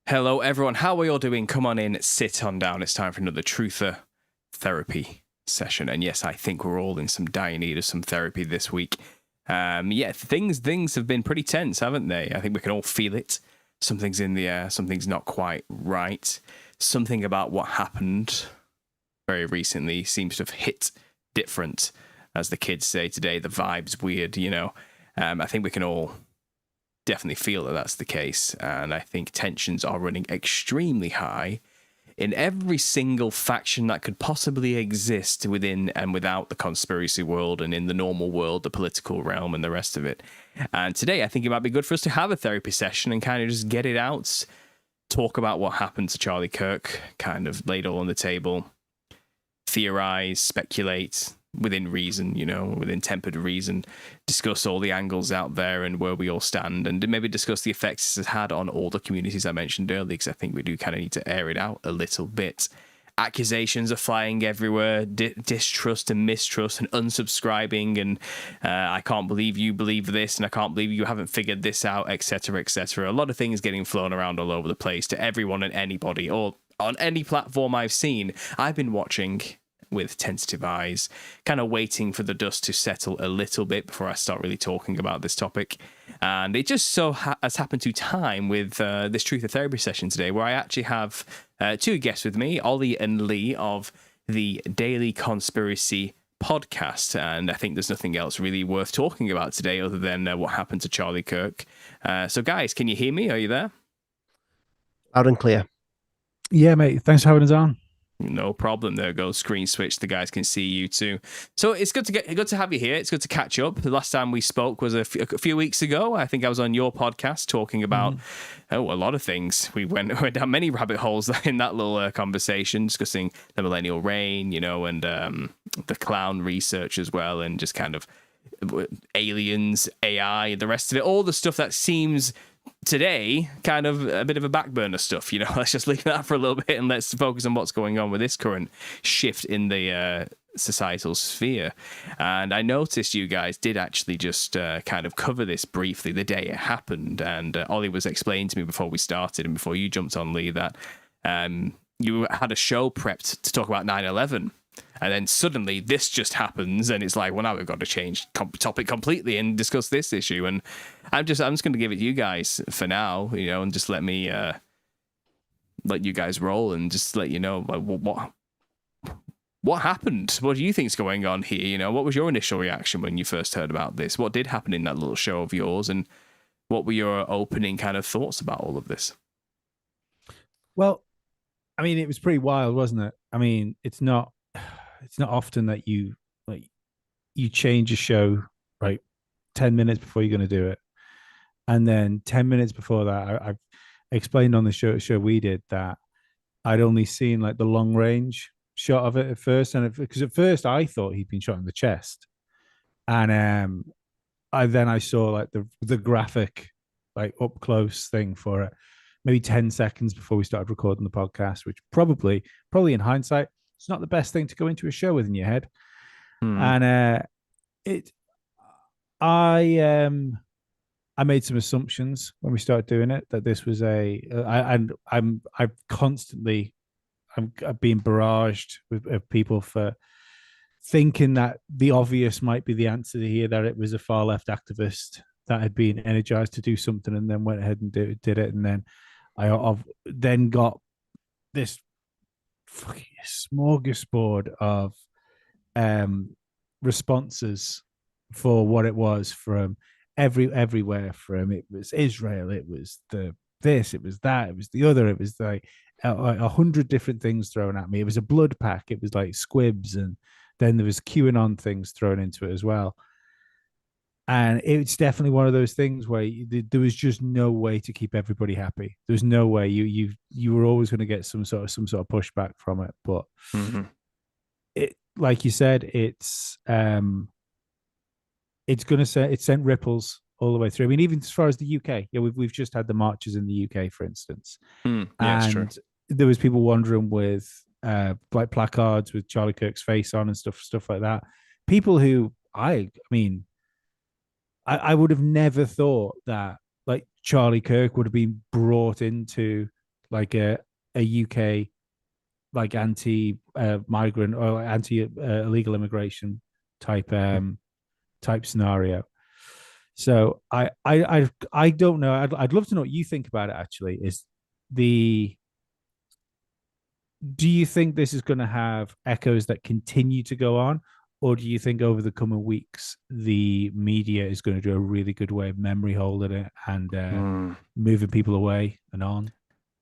Hello, everyone. How are you all doing? Come on in, sit on down. It's time for another Truther therapy session. And yes, I think we're all in some dire need of some therapy this week. Things have been pretty tense, haven't they? I think we can all feel it. Something's in the air. Something's not quite right. Something about what happened very recently seems to have hit different, as the kids say today. The vibe's weird, I think we can all definitely feel that that's the case, and I think tensions are running extremely high in every single faction that could possibly exist within and without the conspiracy world, and in the normal world, the political realm, and the rest of it. And today, I think it might be good for us to have a therapy session and kind of just get it out, talk about what happened to Charlie Kirk, kind of lay it all on the table, theorize, speculate, within reason, within tempered reason, discuss all the angles out there and where we all stand, and maybe discuss the effects this has had on all the communities I mentioned earlier, because I think we do kind of need to air it out a little bit. Accusations are flying everywhere, distrust and mistrust and unsubscribing, and I can't believe you believe this, and I can't believe you haven't figured this out, etc., etc. A lot of things getting flown around all over the place to everyone and anybody, or on any platform I've seen. I've been watching with tentative eyes, kind of waiting for the dust to settle a little bit before I start really talking about this topic. And it just so has happened to time with this Truth or Therapy session today, where I actually have two guests with me, Ollie and Lee of the Daily Conspiracy podcast. And I think there's nothing else really worth talking about today other than what happened to Charlie Kirk. So guys, can you hear me? Are you there? Loud and clear. Yeah, mate. Thanks for having us on. No problem. There goes screen switch. The guys can see you too. So it's good to have you here. It's good to catch up. The last time we spoke was a few weeks ago. I think I was on your podcast talking about a lot of things. We went down many rabbit holes in that little conversation, discussing the millennial reign, and the clown research as well, and just kind of aliens, AI, the rest of it, all the stuff that seems today kind of a bit of a back burner stuff. Let's just leave that for a little bit and let's focus on what's going on with this current shift in the societal sphere. And I noticed you guys did actually just kind of cover this briefly the day it happened, and Ollie was explaining to me before we started and before you jumped on, Lee, that you had a show prepped to talk about 9/11. And then suddenly this just happens, and it's like, well, now we've got to change topic completely and discuss this issue. And I'm just going to give it to you guys for now, and just let me let you guys roll and just let you know what happened. What do you think's going on here? What was your initial reaction when you first heard about this? What did happen in that little show of yours, and what were your opening kind of thoughts about all of this? Well, I mean, it was pretty wild, wasn't it? I mean, it's not often that you change a show 10 minutes before you're going to do it, and then 10 minutes before that I've explained on the show we did that I'd only seen the long range shot of it at first, and because at first I thought he'd been shot in the chest, and I saw the graphic up close thing for it maybe 10 seconds before we started recording the podcast, which probably in hindsight, it's not the best thing to go into a show with in your head. And I made some assumptions when we started doing it that this was I'm being barraged of people for thinking that the obvious might be the answer here, that it was a far left activist that had been energized to do something and then went ahead and did it. And then I've then got this fucking smorgasbord of responses for what it was from everywhere. From it was Israel, it was this, it was that, it was the other, it was 100 different things thrown at me. It was a blood pack, it was squibs, and then there was QAnon things thrown into it as well. And it's definitely one of those things where there was just no way to keep everybody happy. There's no way. You were always going to get some sort of pushback from it. But it, like you said, it's going to say it sent ripples all the way through. I mean, even as far as the UK, we've just had the marches in the UK, for instance, yeah, true. There was people wandering with placards with Charlie Kirk's face on and stuff like that. People who I mean. I would have never thought that Charlie Kirk would have been brought into like a UK like anti migrant or anti illegal immigration type type scenario. So I don't know. I'd love to know what you think about it. Actually, is the do you think this is going to have echoes that continue to go on, or do you think over the coming weeks the media is going to do a really good way of memory holding it and moving people away and on?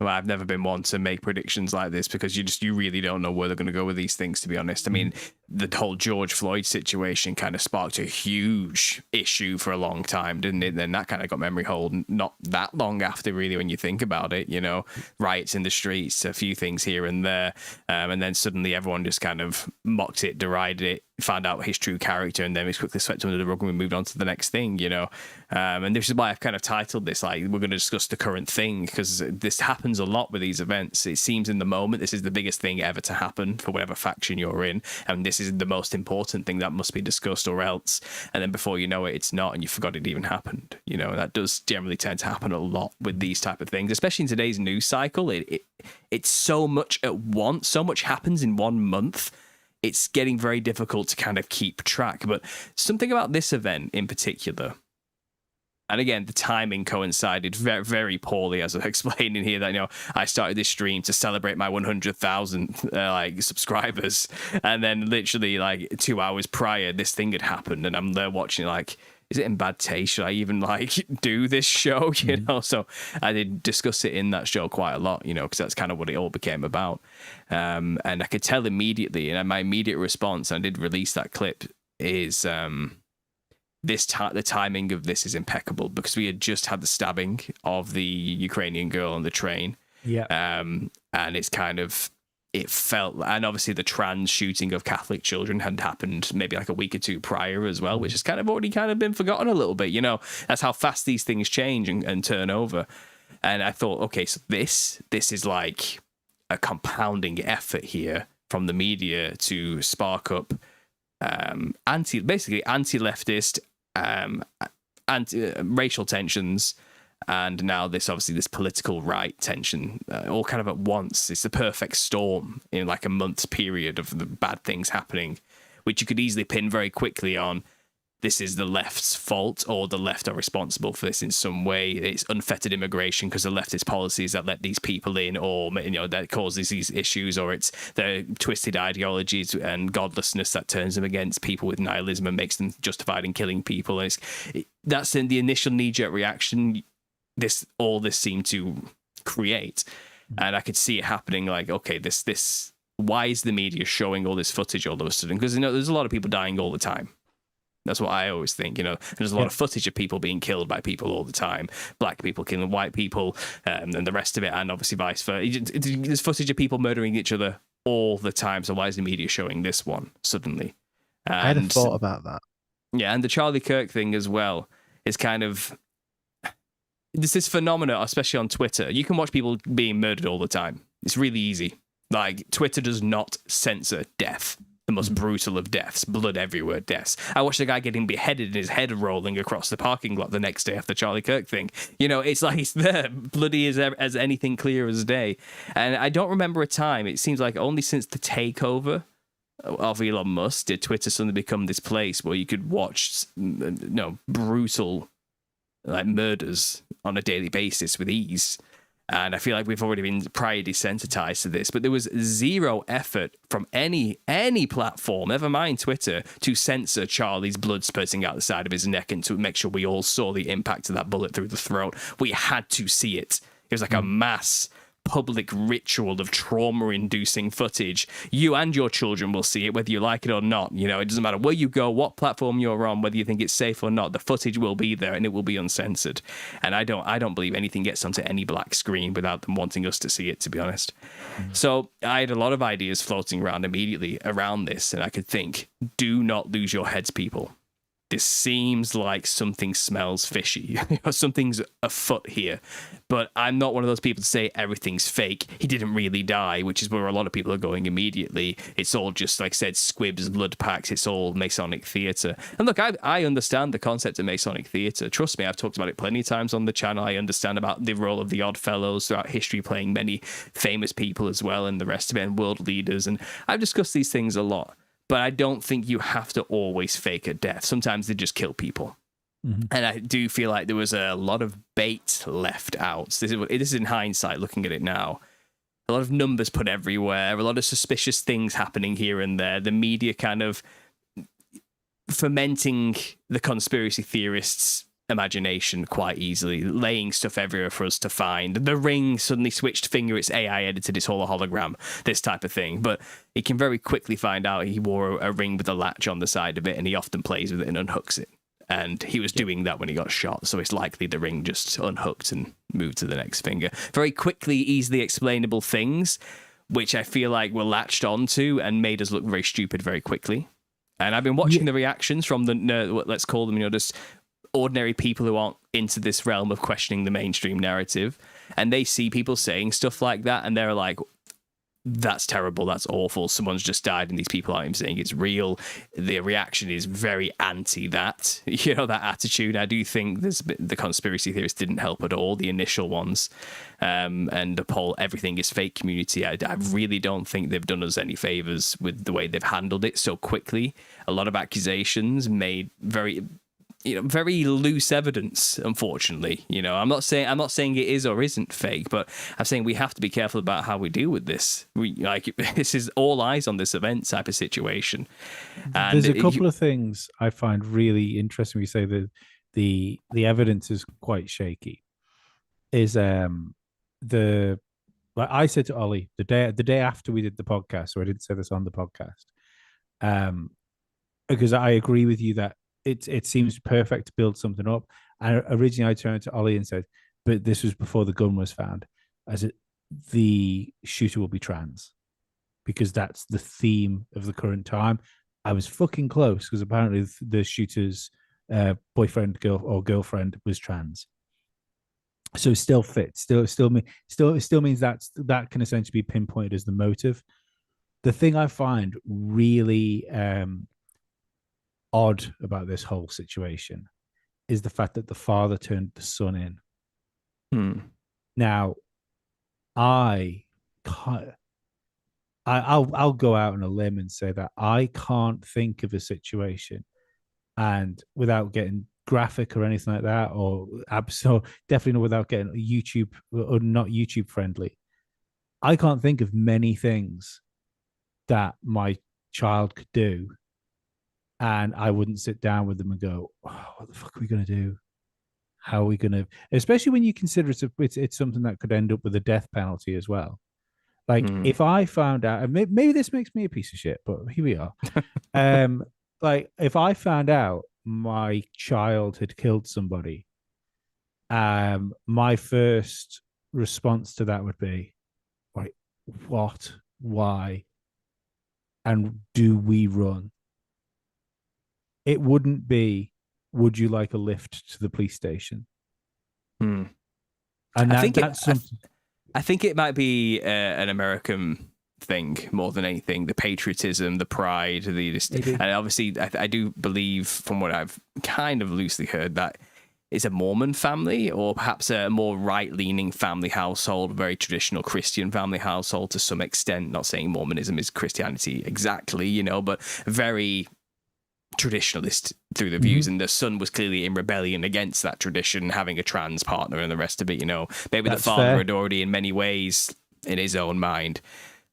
Well, I've never been one to make predictions like this because you really don't know where they're going to go with these things, to be honest. I mean, the whole George Floyd situation kind of sparked a huge issue for a long time, didn't it? Then that kind of got memory hold not that long after, really, when you think about it, you know, riots in the streets, a few things here and there. And then suddenly everyone just kind of mocked it, derided it, found out his true character, and then it's quickly swept under the rug and we moved on to the next thing, you know. And this is why I've kind of titled this, like, we're going to discuss the current thing, because this happens a lot with these events. It seems in the moment this is the biggest thing ever to happen for whatever faction you're in, and this is the most important thing that must be discussed, or else. And then before you know it, it's not, and you forgot it even happened. You know, that does generally tend to happen a lot with these type of things, especially in today's news cycle. It's so much at once, so much happens in 1 month. It's getting very difficult to kind of keep track. But something about this event in particular, and again, the timing coincided very, very poorly, as I explained in here, that, you know, I started this stream to celebrate my 100,000 like subscribers, and then literally like 2 hours prior, this thing had happened, and I'm there watching like, is it in bad taste? Should I even like do this show? You know, so I did discuss it in that show quite a lot, you know, because that's kind of what it all became about. And I could tell immediately, and my immediate response, and I did release that clip, is the timing of this is impeccable, because we had just had the stabbing of the Ukrainian girl on the train. Yeah. And it's kind of, it felt, and obviously the trans shooting of Catholic children had happened maybe like a week or two prior as well, which has kind of already kind of been forgotten a little bit, you know. That's how fast these things change and turn over. And I thought, okay, so this is like a compounding effort here from the media to spark up anti-leftist, anti-racial tensions, and now this political right tension, all kind of at once. It's the perfect storm in like a month's period of the bad things happening, which you could easily pin very quickly on, this is the left's fault, or the left are responsible for this in some way. It's unfettered immigration because of leftist policies that let these people in, or, you know, that causes these issues, or it's their twisted ideologies and godlessness that turns them against people with nihilism and makes them justified in killing people. And that's in the initial knee-jerk reaction this seemed to create. And I could see it happening, like, okay, this why is the media showing all this footage all of a sudden? Because, you know, there's a lot of people dying all the time. That's what I always think, you know. There's a lot of footage of people being killed by people all the time. Black people killing white people, and the rest of it, and obviously vice versa. There's footage of people murdering each other all the time. So why is the media showing this one suddenly? And I hadn't thought about that. Yeah, and the Charlie Kirk thing as well is kind of... There's this phenomena, especially on Twitter. You can watch people being murdered all the time. It's really easy. Like, Twitter does not censor death. The most brutal of deaths, blood everywhere deaths. I watched a guy getting beheaded and his head rolling across the parking lot the next day after the Charlie Kirk thing. You know, it's like it's there, bloody as anything, clear as day. And I don't remember a time, it seems like only since the takeover of Elon Musk did Twitter suddenly become this place where you could watch, you know, brutal like murders on a daily basis with ease. And I feel like we've already been prior desensitized to this, but there was zero effort from any platform, never mind Twitter, to censor Charlie's blood spurting out the side of his neck and to make sure we all saw the impact of that bullet through the throat. We had to see it. It was like a mass public ritual of trauma-inducing footage. You and your children will see it, whether you like it or not. You know, it doesn't matter where you go, what platform you're on, whether you think it's safe or not. The footage will be there, and it will be uncensored. And I don't believe anything gets onto any black screen without them wanting us to see it, to be honest. So I had a lot of ideas floating around immediately around this, and I could think, do not lose your heads, people. It seems like something smells fishy. Something's afoot here. But I'm not one of those people to say everything's fake. He didn't really die, which is where a lot of people are going immediately. It's all just, like I said, squibs, blood packs. It's all Masonic theatre. And look, I understand the concept of Masonic theatre. Trust me, I've talked about it plenty of times on the channel. I understand about the role of the Odd Fellows throughout history, playing many famous people as well and the rest of it, and world leaders. And I've discussed these things a lot. But I don't think you have to always fake a death. Sometimes they just kill people. Mm-hmm. And I do feel like there was a lot of bait left out. This is in hindsight, looking at it now. A lot of numbers put everywhere, a lot of suspicious things happening here and there. The media kind of fermenting the conspiracy theorists' imagination quite easily, laying stuff everywhere for us to find. The Ring suddenly switched finger, it's AI edited, it's all a hologram, this type of thing. But he can very quickly find out he wore a ring with a latch on the side of it, and he often plays with it and unhooks it. And he was doing that when he got shot, so it's likely the ring just unhooked and moved to the next finger. Very quickly, easily explainable things, which I feel like were latched onto and made us look very stupid very quickly. And I've been watching the reactions from the, let's call them, just ordinary people who aren't into this realm of questioning the mainstream narrative, and they see people saying stuff like that, and they're like, that's terrible, that's awful, someone's just died and these people aren't even saying it's real. The reaction is very anti that, that attitude. I do think the conspiracy theorists didn't help at all, the initial ones, and the whole everything is fake community. I really don't think they've done us any favors with the way they've handled it so quickly. A lot of accusations made very loose evidence, unfortunately. I'm not saying it is or isn't fake, but I'm saying we have to be careful about how we deal with this. This is all eyes on this event type of situation. And there's a couple of things I find really interesting. We say that the evidence is quite shaky. Is like I said to Ollie the day after we did the podcast, so I didn't say this on the podcast, because I agree with you that it seems perfect to build something up. And originally I turned to Ollie and said, but this was before the gun was found, the shooter will be trans, because that's the theme of the current time. I was fucking close, because apparently the shooter's boyfriend or girlfriend was trans. So it still fits. Still means that can essentially be pinpointed as the motive. The thing I find really odd about this whole situation is the fact that the father turned the son in. Now, I'll go out on a limb and say that I can't think of a situation, and without getting graphic or anything like that, or definitely not without getting YouTube or not YouTube friendly, I can't think of many things that my child could do and I wouldn't sit down with them and go, oh, what the fuck are we going to do? How are we going to, especially when you consider it's something that could end up with a death penalty as well. Like if I found out, and maybe this makes me a piece of shit, but here we are. Like if I found out my child had killed somebody, my first response to that would be, right, what, why, and do we run? It wouldn't be, would you like a lift to the police station? And I think it might be an American thing more than anything. The patriotism, the pride, and obviously I do believe, from what I've kind of loosely heard, that it's a Mormon family, or perhaps a more right-leaning family household, very traditional Christian family household to some extent. Not saying Mormonism is Christianity exactly, but very traditionalist through the views, and the son was clearly in rebellion against that tradition, having a trans partner and the rest of it. Maybe that's the father had already, in many ways, in his own mind,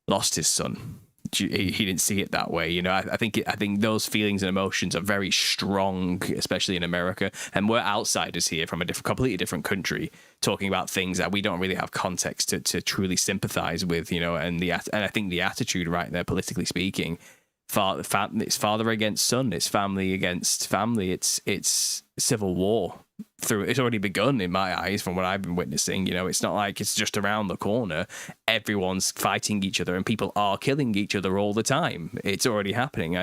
lost his son. He didn't see it that way. I think those feelings and emotions are very strong, especially in America, and we're outsiders here from a completely different country, talking about things that we don't really have context to truly sympathize with. And I think the attitude right there, politically speaking, it's father against son, it's family against family, it's civil war it's already begun in my eyes from what I've been witnessing. It's not like it's just around the corner. Everyone's fighting each other and people are killing each other all the time. It's already happening.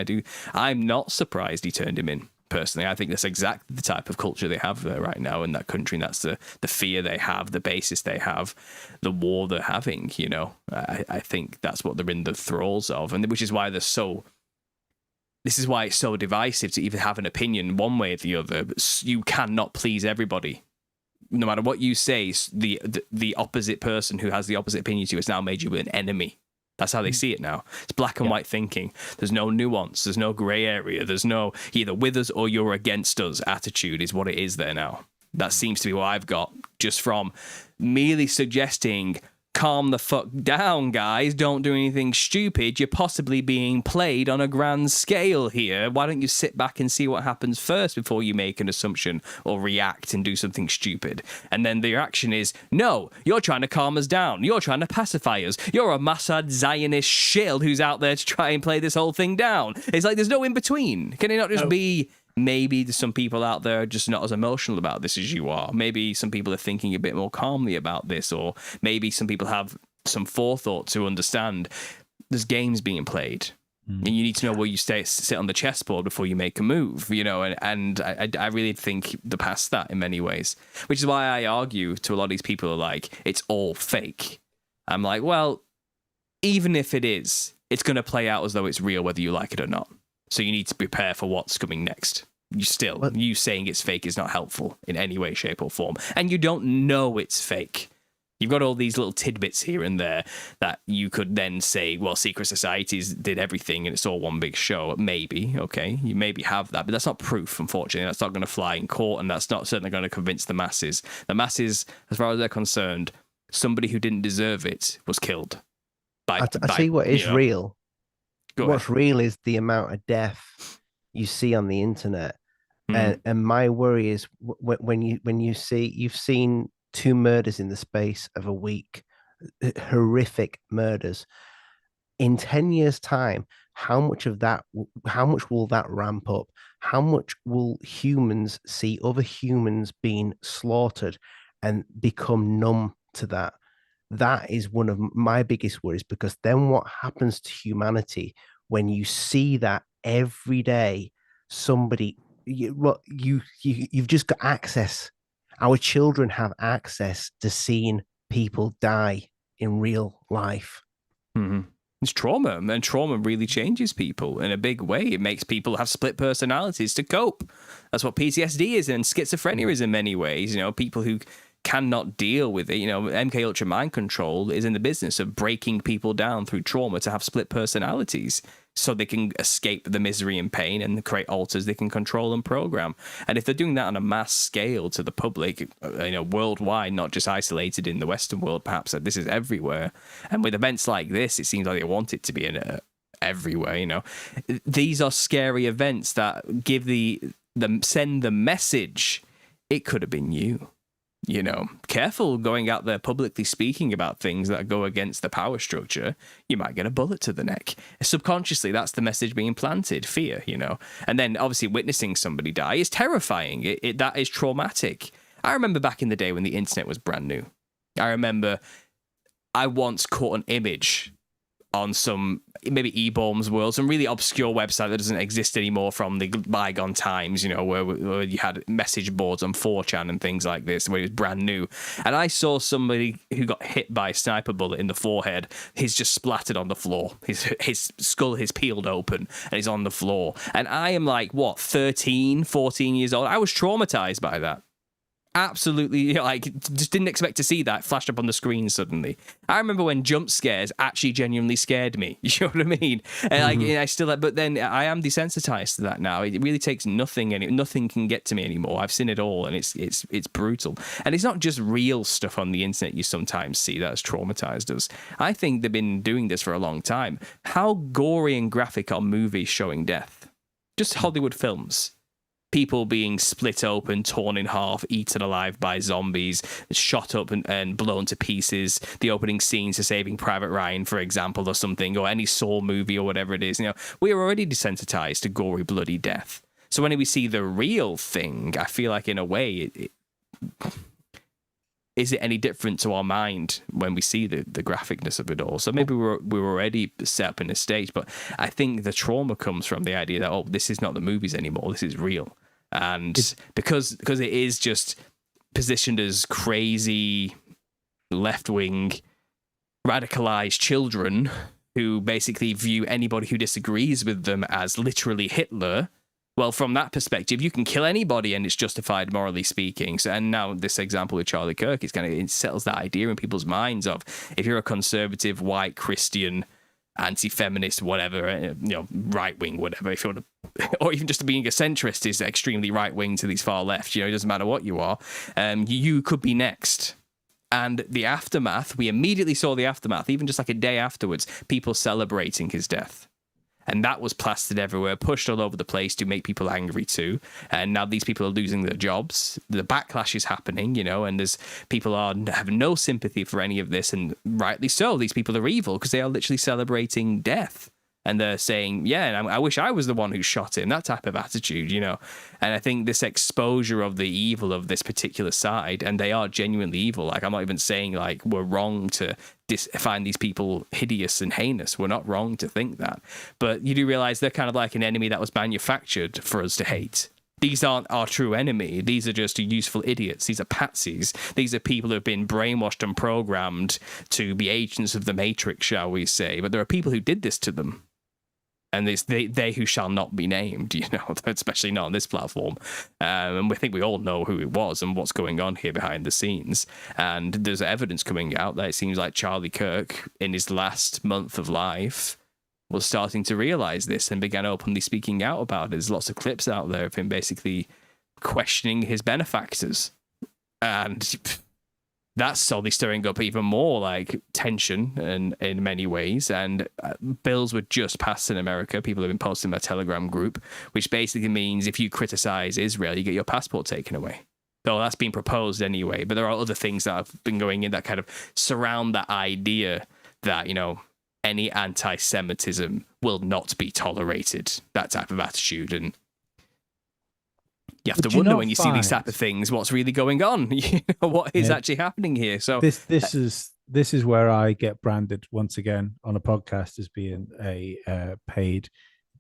I'm not surprised he turned him in, Personally, I think that's exactly the type of culture they have there right now in that country, and that's the fear they have, the basis they have, the war they're having. You know, I think that's what they're in the thralls of, and which is why they're so. This is why it's so divisive to even have an opinion one way or the other. But you cannot please everybody. No matter what you say, the opposite person who has the opposite opinion to you has now made you an enemy. That's how they see it now. It's black and white thinking. There's no nuance. There's no grey area. There's no either with us or you're against us attitude is what it is there now. That seems to be what I've got just from merely suggesting, calm the fuck down, guys. Don't do anything stupid. You're possibly being played on a grand scale here. Why don't you sit back and see what happens first before you make an assumption or react and do something stupid? And then the reaction is, no, you're trying to calm us down. You're trying to pacify us. You're a Mossad Zionist shill who's out there to try and play this whole thing down. It's like there's no in between. Can it not just be... Maybe there's some people out there just not as emotional about this as you are. Maybe some people are thinking a bit more calmly about this, or maybe some people have some forethought to understand there's games being played. And you need to know where you sit on the chessboard before you make a move, you know, and I really think they're past that in many ways, which is why I argue to a lot of these people are like, it's all fake. I'm like, well, even if it is, it's going to play out as though it's real, whether you like it or not. So you need to prepare for what's coming next. You saying it's fake is not helpful in any way, shape, or form. And you don't know it's fake. You've got all these little tidbits here and there that you could then say, well, secret societies did everything and it's all one big show. Maybe, okay, you maybe have that, but that's not proof, unfortunately. That's not going to fly in court, and that's not certainly going to convince the masses. The masses, as far as they're concerned, somebody who didn't deserve it was killed. I see what is real. What's ahead. real is the amount of death you see on the internet, and my worry is when you see you've seen 2 murders in the space of a week, horrific murders. In 10 years' time, how much will that ramp up? How much will humans see other humans being slaughtered and become numb to that? That is one of my biggest worries, because then what happens to humanity when you see that every day? You've just got access. Our children have access to seeing people die in real life. Mm-hmm. It's trauma, and trauma really changes people in a big way. It makes people have split personalities to cope. That's what PTSD is, and schizophrenia is in many ways. You know, people who cannot deal with it. You know, MK Ultra Mind Control is in the business of breaking people down through trauma to have split personalities so they can escape the misery and pain and create alters they can control and program. And if they're doing that on a mass scale to the public, you know, worldwide, not just isolated in the Western world, perhaps this is everywhere. And with events like this, it seems like they want it to be everywhere, you know. These are scary events that give send the message, it could have been you. You know, careful going out there publicly speaking about things that go against the power structure. You might get a bullet to the neck. Subconsciously, that's the message being planted, fear, you know. And then obviously witnessing somebody die is terrifying. That is traumatic. I remember back in the day when the internet was brand new. I remember I once caught an image on some, maybe eBaum's World, some really obscure website that doesn't exist anymore from the bygone times, you know, where you had message boards on 4chan and things like this, where it was brand new. And I saw somebody who got hit by a sniper bullet in the forehead. He's just splattered on the floor. His skull is peeled open and he's on the floor. And I am like, 13, 14 years old. I was traumatized by that. Absolutely, you know, like, just didn't expect to see that flashed up on the screen suddenly. I remember when jump scares actually genuinely scared me. You know what I mean? And like, I still, but then I am desensitized to that now. It really takes nothing, and nothing can get to me anymore. I've seen it all, and it's brutal. And it's not just real stuff on the internet you sometimes see that has traumatized us. I think they've been doing this for a long time. How gory and graphic are movies showing death? Just Hollywood films. People being split open, torn in half, eaten alive by zombies, shot up and blown to pieces. The opening scenes to Saving Private Ryan, for example, or something, or any Saw movie or whatever it is. You know, we are already desensitized to gory, bloody death. So when we see the real thing, I feel like in a way is it any different to our mind when we see the graphicness of it all? So maybe we're already set up in a stage, but I think the trauma comes from the idea that, oh, this is not the movies anymore, this is real. And because it is just positioned as crazy left-wing radicalized children who basically view anybody who disagrees with them as literally Hitler. Well, from that perspective, you can kill anybody and it's justified, morally speaking. So, and now this example with Charlie Kirk, it settles that idea in people's minds of, if you're a conservative, white, Christian, anti-feminist, whatever, right-wing, whatever, if you want to, or even just being a centrist is extremely right-wing to these far left, it doesn't matter what you are, you could be next. And the aftermath, we immediately saw the aftermath, even just like a day afterwards, people celebrating his death. And that was plastered everywhere, pushed all over the place to make people angry too. And now these people are losing their jobs. The backlash is happening, and there's people have no sympathy for any of this. And rightly so, these people are evil because they are literally celebrating death. And they're saying, yeah, I wish I was the one who shot him, that type of attitude, And I think this exposure of the evil of this particular side, and they are genuinely evil. Like, I'm not even saying, like, we're wrong to find these people hideous and heinous. We're not wrong to think that. But you do realize they're kind of like an enemy that was manufactured for us to hate. These aren't our true enemy. These are just useful idiots. These are patsies. These are people who have been brainwashed and programmed to be agents of the Matrix, shall we say. But there are people who did this to them. And it's they who shall not be named, especially not on this platform. And we think we all know who it was and what's going on here behind the scenes. And there's evidence coming out that it seems like Charlie Kirk, in his last month of life, was starting to realize this and began openly speaking out about it. There's lots of clips out there of him basically questioning his benefactors. And that's only stirring up even more like tension in many ways. And bills were just passed in America. People have been posting in my Telegram group, which basically means if you criticize Israel, you get your passport taken away. So that's been proposed anyway. But there are other things that have been going in that kind of surround that idea that, any anti-Semitism will not be tolerated, that type of attitude. And you have to wonder when you see these type of things, what's really going on? What is actually happening here? So this is where I get branded once again on a podcast as being a paid,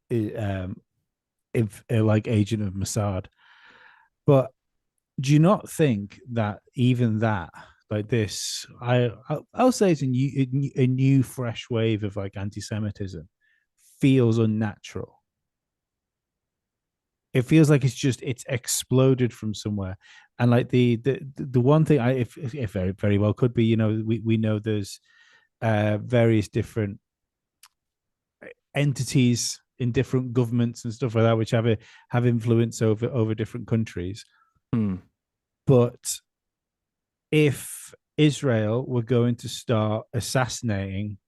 like agent of Mossad. But do you not think that even that, like this, I'll say it's a new fresh wave of like anti-Semitism feels unnatural? It feels like it's exploded from somewhere. And like the one thing if very, very well could be, we know there's various different entities in different governments and stuff like that, which have influence over different countries. But if Israel were going to start assassinating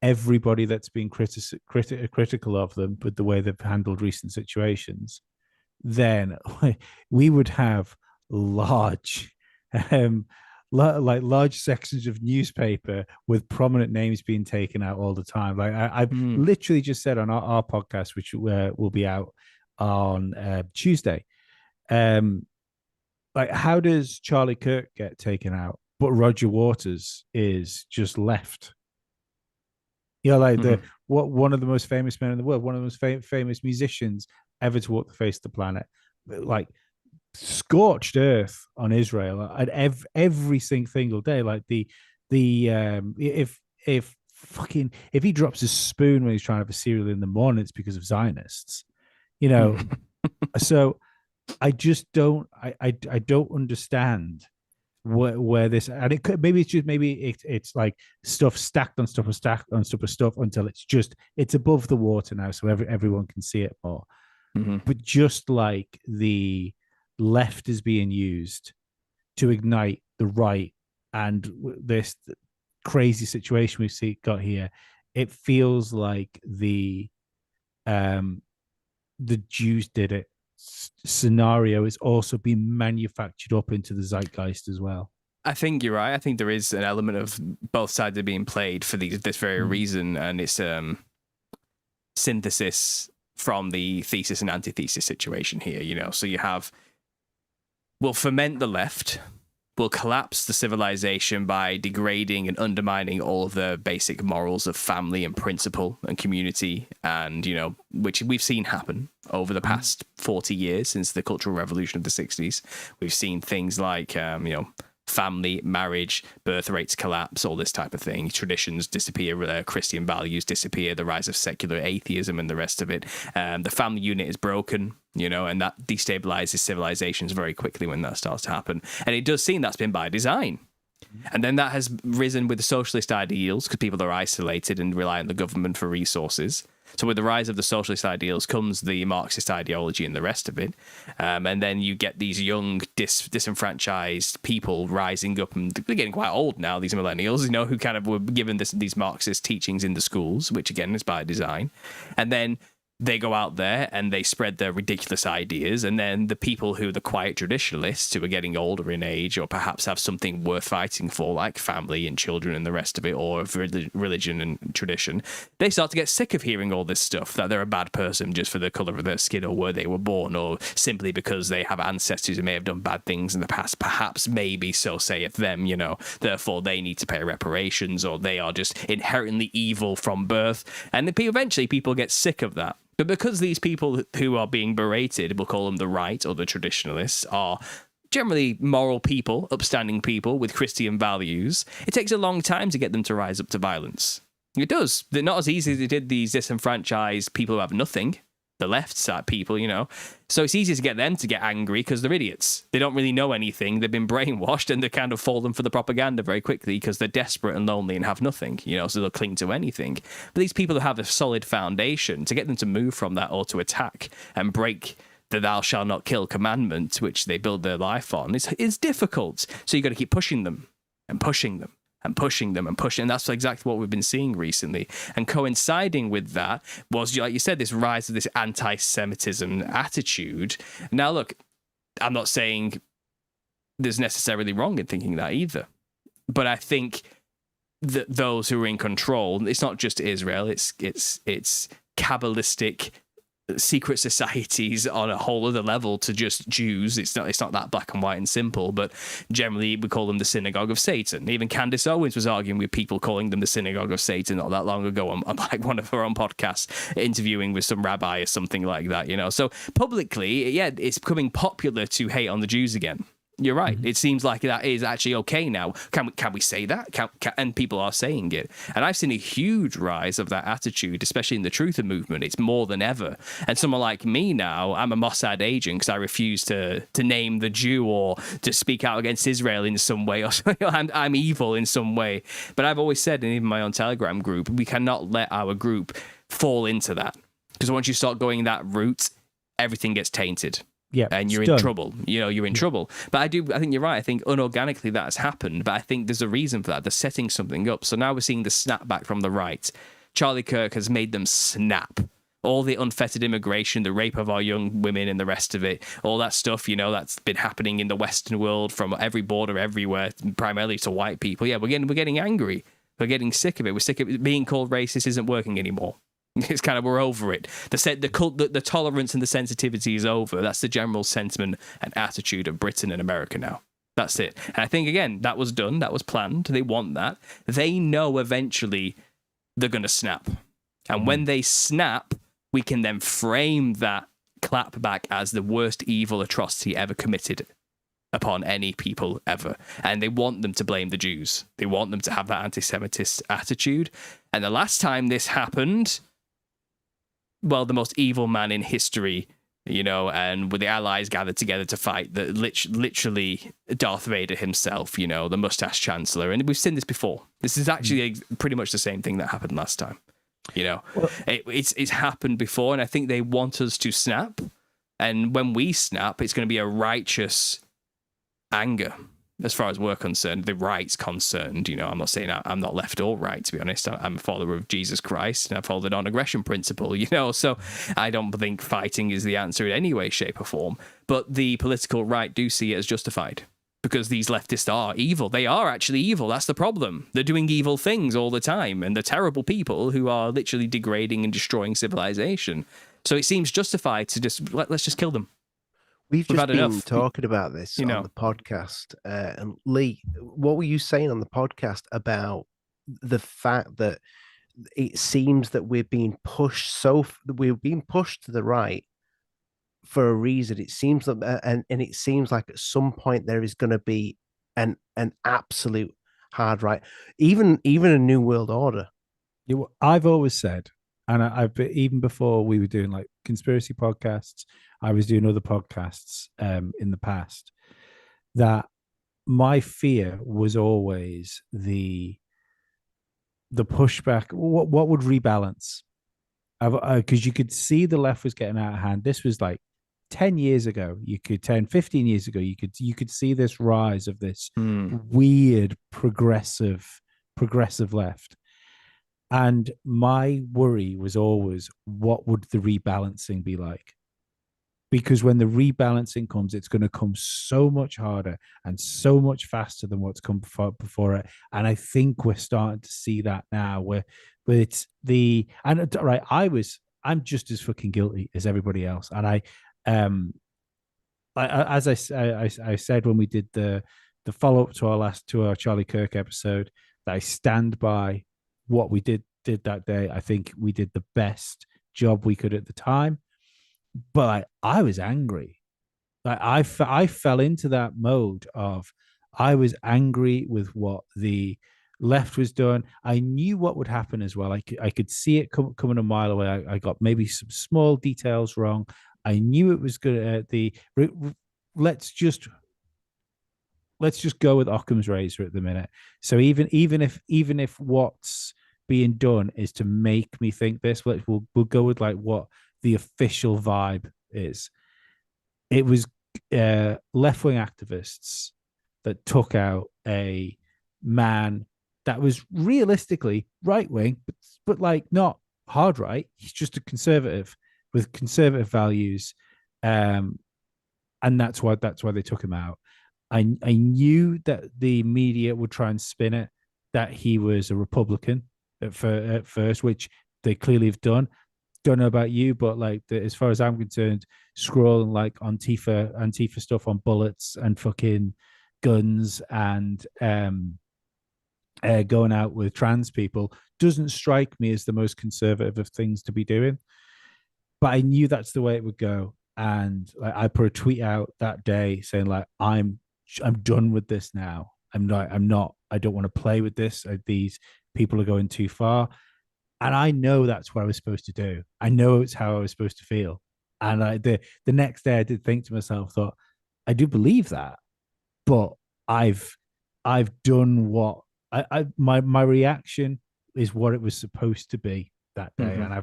everybody that's been critical of them with the way they've handled recent situations, then we would have large sections of newspaper with prominent names being taken out all the time. Like I've literally just said on our podcast, which will be out on Tuesday, like, how does Charlie Kirk get taken out, but Roger Waters is just left? One of the most famous men in the world, one of the most famous musicians ever to walk the face of the planet, like scorched earth on Israel at every single day. Like if he drops a spoon when he's trying to have a cereal in the morning, it's because of Zionists, So I just don't understand where this, and it could, maybe it's like stuff stacked on stuff until it's above the water now, so everyone can see it more. But just like the left is being used to ignite the right, and this crazy situation we've got here, it feels like the Jews did it scenario is also being manufactured up into the zeitgeist as well. I think you're right. I think there is an element of both sides are being played for this very reason, and it's synthesis from the thesis and antithesis situation here. So you have, we'll ferment the left will collapse the civilization by degrading and undermining all of the basic morals of family and principle and community, and, you know, which we've seen happen over the past 40 years since the Cultural Revolution of the 60s. We've seen things like, you know, family, marriage, birth rates collapse, all this type of thing. Traditions disappear, Christian values disappear, the rise of secular atheism and the rest of it. The family unit is broken, you know, and that destabilizes civilizations very quickly when that starts to happen. And it does seem that's been by design. And then that has risen with the socialist ideals, because people are isolated and rely on the government for resources. So with the rise of the socialist ideals comes the Marxist ideology and the rest of it. And then you get these young, disenfranchised people rising up, and they're getting quite old now, these millennials, you know, who kind of were given these Marxist teachings in the schools, which again is by design. And then they go out there and they spread their ridiculous ideas, and then the people who are the quiet traditionalists, who are getting older in age or perhaps have something worth fighting for, like family and children and the rest of it, or religion and tradition, they start to get sick of hearing all this stuff, that they're a bad person just for the colour of their skin or where they were born, or simply because they have ancestors who may have done bad things in the past, perhaps, maybe, so saith them, you know, therefore they need to pay reparations, or they are just inherently evil from birth. And eventually people get sick of that. But because these people who are being berated, we'll call them the right or the traditionalists, are generally moral people, upstanding people with Christian values, it takes a long time to get them to rise up to violence. It does. They're not as easy as they did these disenfranchised people who have nothing, the left side people, you know. So it's easy to get them to get angry because they're idiots. They don't really know anything. They've been brainwashed, and they kind of fallen for the propaganda very quickly because they're desperate and lonely and have nothing, you know, so they'll cling to anything. But these people who have a solid foundation, to get them to move from that or to attack and break the thou shalt not kill commandment, which they build their life on, it's difficult. So you've got to keep pushing them and pushing them and pushing them and pushing. And that's exactly what we've been seeing recently. And coinciding with that was, like you said, this rise of this anti-Semitism attitude. Now, look, I'm not saying there's necessarily wrong in thinking that either. But I think that those who are in control, it's not just Israel, it's Kabbalistic secret societies on a whole other level to just Jews. It's not that black and white and simple, but generally we call them the synagogue of Satan. Even Candace Owens was arguing with people calling them the synagogue of Satan not that long ago on like one of her own podcasts, interviewing with some rabbi or something like that, you know. So publicly, yeah, it's becoming popular to hate on the Jews again. You're right. Mm-hmm. It seems like that is actually okay now. Can we say that? And people are saying it. And I've seen a huge rise of that attitude, especially in the truther movement. It's more than ever. And someone like me now, I'm a Mossad agent because I refuse to name the Jew or to speak out against Israel in some way. Or I'm evil in some way. But I've always said, and even my own Telegram group, we cannot let our group fall into that. Because once you start going that route, everything gets tainted. Yeah, and you're in trouble. You know, you're in trouble. But I think you're right. I think unorganically that has happened. But I think there's a reason for that. They're setting something up. So now we're seeing the snapback from the right. Charlie Kirk has made them snap. All the unfettered immigration, the rape of our young women and the rest of it, all that stuff, you know, that's been happening in the Western world from every border, everywhere, primarily to white people. Yeah, we're getting angry. We're getting sick of it. We're sick of it. Being called racist isn't working anymore. It's kind of, we're over it. The tolerance and the sensitivity is over. That's the general sentiment and attitude of Britain and America now. That's it. And I think, again, that was done. That was planned. They want that. They know eventually they're going to snap. And when they snap, we can then frame that clapback as the worst evil atrocity ever committed upon any people ever. And they want them to blame the Jews. They want them to have that anti-Semitist attitude. And the last time this happened, well, the most evil man in history, you know, and with the Allies gathered together to fight, literally Darth Vader himself, you know, the mustache chancellor. And we've seen this before. This is actually pretty much the same thing that happened last time. You know, well, it's happened before, and I think they want us to snap. And when we snap, it's going to be a righteous anger. As far as we're concerned, the right's concerned, you know, I'm not saying I'm not left or right, to be honest. I'm a follower of Jesus Christ, and I follow the non-aggression principle, you know, so I don't think fighting is the answer in any way, shape, or form. But the political right do see it as justified, because these leftists are evil. They are actually evil. That's the problem. They're doing evil things all the time, and they're terrible people who are literally degrading and destroying civilization. So it seems justified to let's just kill them. We've just had been enough. talking about this on the podcast. And Lee, what were you saying on the podcast about the fact that it seems that we're being pushed to the right for a reason? It seems that, and it seems like at some point there is going to be an absolute hard right, even a new world order. I've always said, and I've even before we were doing like conspiracy podcasts, I was doing other podcasts in the past, that my fear was always the pushback. What would rebalance? Because you could see the left was getting out of hand. This was like 10 years ago. 15 years ago, you could see this rise of this weird progressive left. And my worry was always, what would the rebalancing be like? Because when the rebalancing comes, it's going to come so much harder and so much faster than what's come before it. And I think we're starting to see that now, where it's I'm just as fucking guilty as everybody else. And as I said when we did the follow up to our Charlie Kirk episode, that I stand by what we did that day. I think we did the best job we could at the time, but I was angry. Like I fell into that mode of, I was angry with what the left was doing. I knew what would happen as well. I could see it coming a mile away. I got maybe some small details wrong. I knew it was good. Let's just go with Occam's razor at the minute. So even if what's being done is to make me think this, we'll go with like what the official vibe is. It was left-wing activists that took out a man that was realistically right-wing, but like not hard right. He's just a conservative with conservative values, and that's why they took him out. I knew that the media would try and spin it that he was a Republican at first, which they clearly have done. Don't know about you, but like as far as I'm concerned, scrolling like Antifa stuff on bullets and fucking guns and going out with trans people doesn't strike me as the most conservative of things to be doing. But I knew that's the way it would go, and like, I put a tweet out that day saying like, I'm done with this now. I don't want to play with this. These people are going too far. And I know that's what I was supposed to do. I know it's how I was supposed to feel. And the next day I did think to myself, thought, I do believe that, but I've done what my reaction is what it was supposed to be that day. Mm-hmm.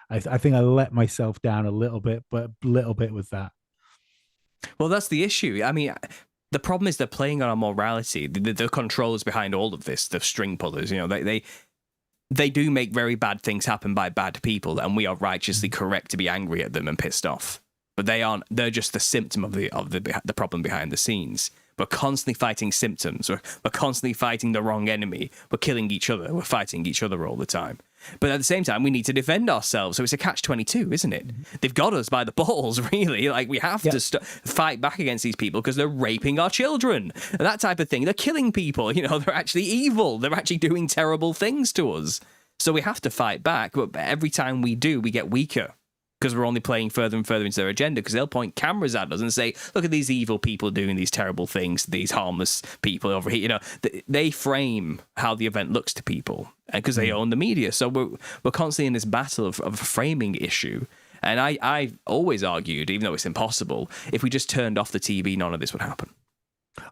And I think I let myself down a little bit with that. Well, that's the issue. I mean, the problem is they're playing on our morality. The controllers behind all of this, the string pullers, you know, they do make very bad things happen by bad people, and we are righteously correct to be angry at them and pissed off. But they aren't. They're just the symptom of the problem behind the scenes. We're constantly fighting symptoms. We're constantly fighting the wrong enemy. We're killing each other. We're fighting each other all the time. But at the same time, we need to defend ourselves. So it's a catch-22, isn't it? They've got us by the balls, really. Like, we have to fight back against these people because they're raping our children and that type of thing. They're killing people. You know, they're actually evil. They're actually doing terrible things to us. So we have to fight back. But every time we do, we get weaker because we're only playing further and further into their agenda, because they'll point cameras at us and say, look at these evil people doing these terrible things, these harmless people over here. You know, they frame how the event looks to people because they own the media. So we're constantly in this battle of a framing issue. And I've always argued, even though it's impossible, if we just turned off the TV, none of this would happen.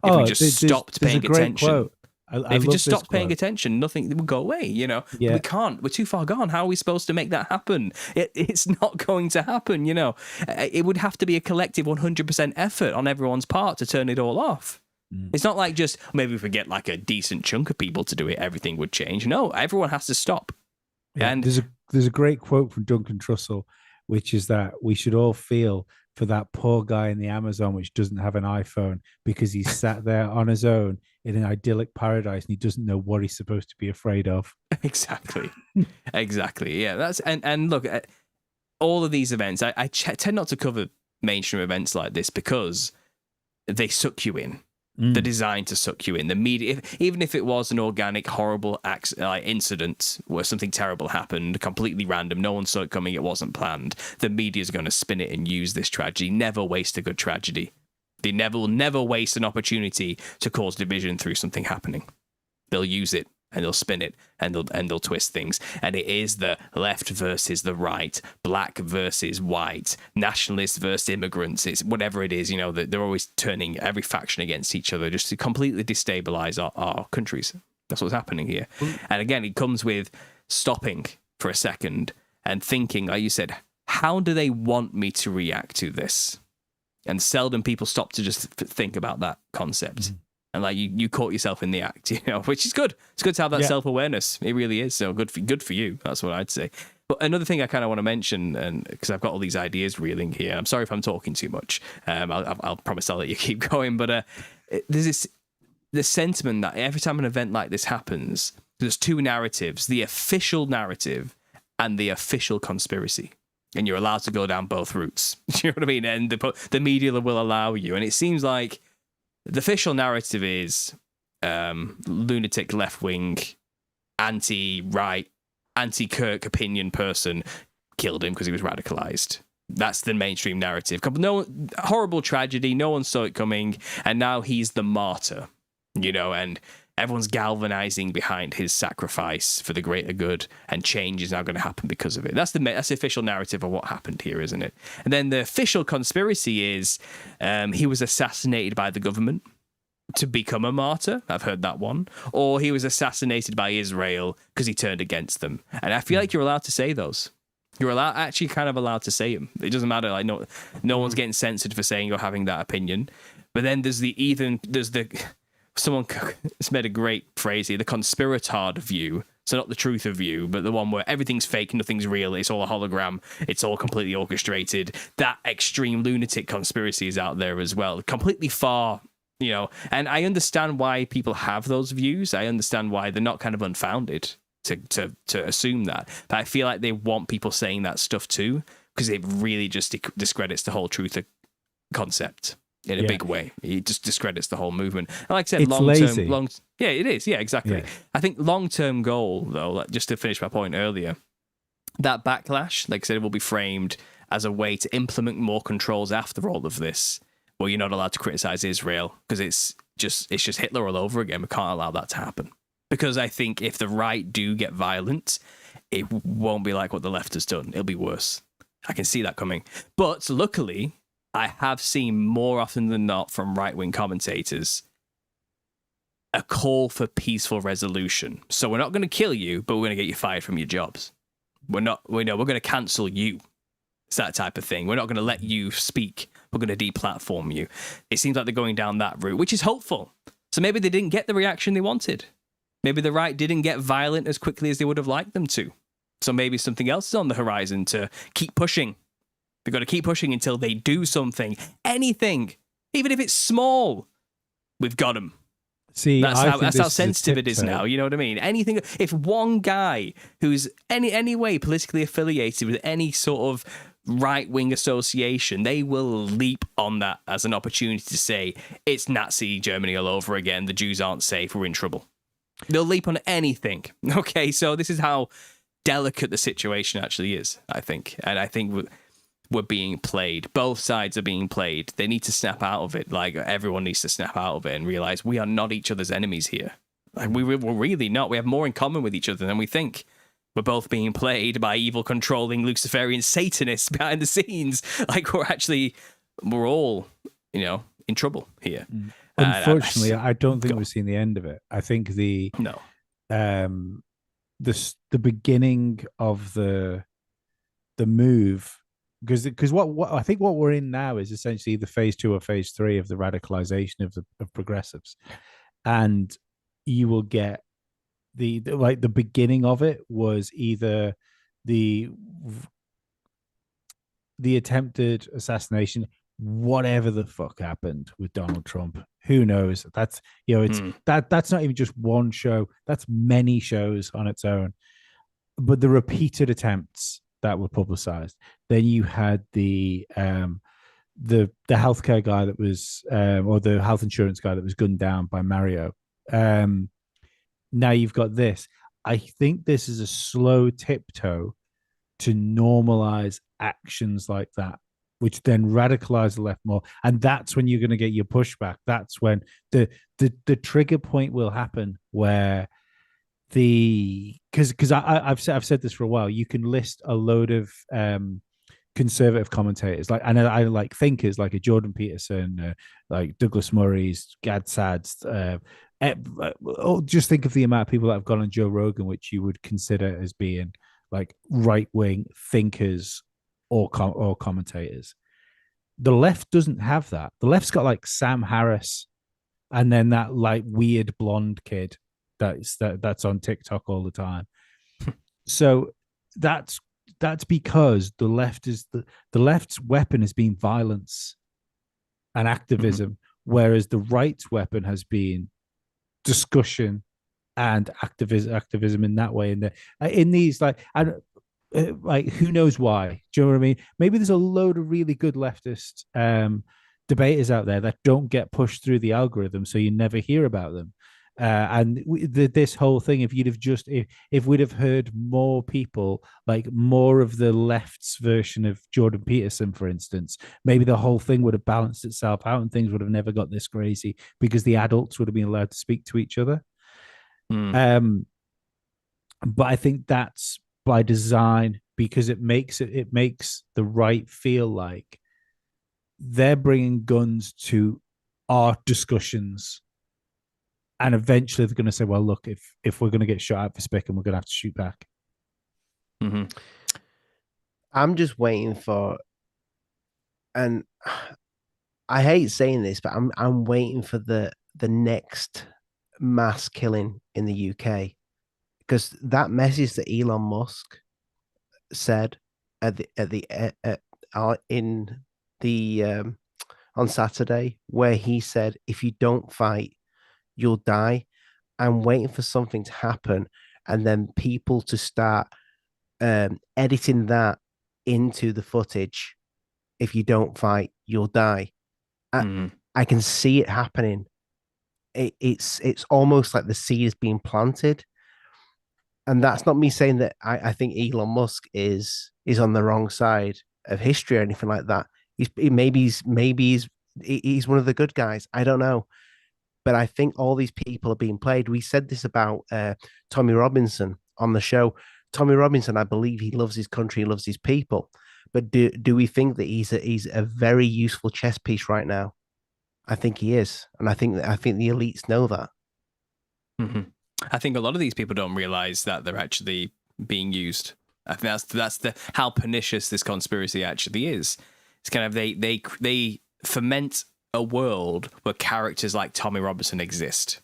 If we just stopped paying attention. Quote. If you just stop paying attention, nothing would go away, you know. Yeah. We can't. We're too far gone. How are we supposed to make that happen? It's not going to happen, you know. It would have to be a collective 100% effort on everyone's part to turn it all off. It's not like just, maybe if we get like a decent chunk of people to do it, everything would change. No, everyone has to stop. Yeah, and there's a great quote from Duncan Trussell, which is that we should all feel for that poor guy in the Amazon which doesn't have an iPhone because he's sat there on his own in an idyllic paradise and he doesn't know what he's supposed to be afraid of. Exactly. Yeah, that's and look, all of these events, I tend not to cover mainstream events like this because they suck you in. They're designed to suck you in. The media, even if it was an organic, horrible incident where something terrible happened, completely random, no one saw it coming, it wasn't planned, the media's going to spin it and use this tragedy. Never waste a good tragedy. They will never waste an opportunity to cause division through something happening. They'll use it and they'll spin it and they'll twist things. And it is the left versus the right, black versus white, nationalists versus immigrants. It's whatever it is, they're always turning every faction against each other just to completely destabilize our countries. That's what's happening here. And again, it comes with stopping for a second and thinking, like you said, how do they want me to react to this? And seldom people stop to just think about that concept. And like you caught yourself in the act, which is good. It's good to have that self-awareness. It really is. So good for you. That's what I'd say. But another thing I kind of want to mention, and because I've got all these ideas reeling here, I'm sorry if I'm talking too much. I'll promise I'll let you keep going. But there's this sentiment that every time an event like this happens, there's two narratives: the official narrative and the official conspiracy. And you're allowed to go down both routes. You know what I mean? And the media will allow you. And it seems like the official narrative is lunatic left-wing, anti-right, anti-Kirk opinion person killed him because he was radicalized. That's the mainstream narrative. Horrible tragedy, no one saw it coming, and now he's the martyr, and everyone's galvanizing behind his sacrifice for the greater good, and change is now going to happen because of it. That's the official narrative of what happened here, isn't it? And then the official conspiracy is he was assassinated by the government to become a martyr. I've heard that one. Or he was assassinated by Israel because he turned against them. And I feel like you're allowed to say those. You're actually kind of allowed to say them. It doesn't matter. Like no one's getting censored for saying or having that opinion. But then someone has made a great phrase here, the conspiratard view. So not the truth of view, but the one where everything's fake, nothing's real, it's all a hologram, it's all completely orchestrated. That extreme lunatic conspiracy is out there as well. Completely far, and I understand why people have those views. I understand why they're not kind of unfounded to assume that. But I feel like they want people saying that stuff too, because it really just discredits the whole truth concept. In a big way. It just discredits the whole movement. And like I said, long-term... Yeah, it is. Yeah, exactly. Yeah. I think long-term goal, though, just to finish my point earlier, that backlash, like I said, will be framed as a way to implement more controls after all of this, where you're not allowed to criticize Israel, because it's just Hitler all over again. We can't allow that to happen. Because I think if the right do get violent, it won't be like what the left has done. It'll be worse. I can see that coming. But luckily... I have seen more often than not from right-wing commentators a call for peaceful resolution. So we're not going to kill you, but we're going to get you fired from your jobs. We're going to cancel you. It's that type of thing. We're not going to let you speak. We're going to deplatform you. It seems like they're going down that route, which is hopeful. So maybe they didn't get the reaction they wanted. Maybe the right didn't get violent as quickly as they would have liked them to. So maybe something else is on the horizon to keep pushing. They've got to keep pushing until they do something. Anything. Even if it's small. We've got them. See, that's how sensitive it is now. You know what I mean? Anything. If one guy who's any way politically affiliated with any sort of right-wing association, they will leap on that as an opportunity to say, it's Nazi Germany all over again. The Jews aren't safe. We're in trouble. They'll leap on anything. Okay, so this is how delicate the situation actually is, I think. And I think we're being played. Both sides are being played. They need to snap out of it. Like, everyone needs to snap out of it and realize we are not each other's enemies here. Like, we're really not. We have more in common with each other than we think. We're both being played by evil, controlling Luciferian Satanists behind the scenes. Like, we're all, in trouble here. Unfortunately, I don't think we've seen the end of it. I think the beginning of the move, because what I think what we're in now is essentially the phase 2 or phase 3 of the radicalization of progressives, and you will get the beginning of it was either the attempted assassination, whatever the fuck happened with Donald Trump, who knows? That's it's that's not even just one show, that's many shows on its own. But the repeated attempts that were publicized. Then you had the the healthcare guy that was, or the health insurance guy that was gunned down by Mario. Now you've got this. I think this is a slow tiptoe to normalize actions like that, which then radicalize the left more. And that's when you're going to get your pushback. That's when the trigger point will happen where because I've said this for a while. You can list a load of conservative commentators, like, and I like thinkers like a Jordan Peterson, like Douglas Murray's, Gad Sad's. Just think of the amount of people that have gone on Joe Rogan, which you would consider as being like right wing thinkers or commentators. The left doesn't have that. The left's got like Sam Harris, and then that like weird blonde kid that's on TikTok all the time. So that's because the left is the left's weapon has been violence and activism, whereas the right's weapon has been discussion and activism in that way. And in these like who knows why? Do you know what I mean? Maybe there's a load of really good leftist debaters out there that don't get pushed through the algorithm, so you never hear about them. And this whole thing, if you'd have just if we'd have heard more people, like more of the left's version of Jordan Peterson, for instance, maybe the whole thing would have balanced itself out and things would have never got this crazy because the adults would have been allowed to speak to each other. But I think that's by design, because it makes the right feel like they're bringing guns to our discussions. And eventually they're going to say, well, look, if we're going to get shot out for spicking, we're going to have to shoot back. I'm just waiting for, and I hate saying this, but I'm waiting for the next mass killing in the UK, because that message that Elon Musk said on Saturday, where he said, if you don't fight, you'll die. I'm waiting for something to happen and then people to start editing that into the footage. If you don't fight, you'll die. I can see it happening. It's almost like the seed is being planted. And that's not me saying that I think Elon Musk is on the wrong side of history or anything like that. Maybe he's one of the good guys. I don't know. But I think all these people are being played. We said this about Tommy Robinson on the show. Tommy Robinson, I believe he loves his country, he loves his people. But do we think that he's a very useful chess piece right now? I think he is, and I think the elites know that. I think a lot of these people don't realize that they're actually being used. I think that's how pernicious this conspiracy actually is. It's kind of they foment a world where characters like Tommy Robinson exist.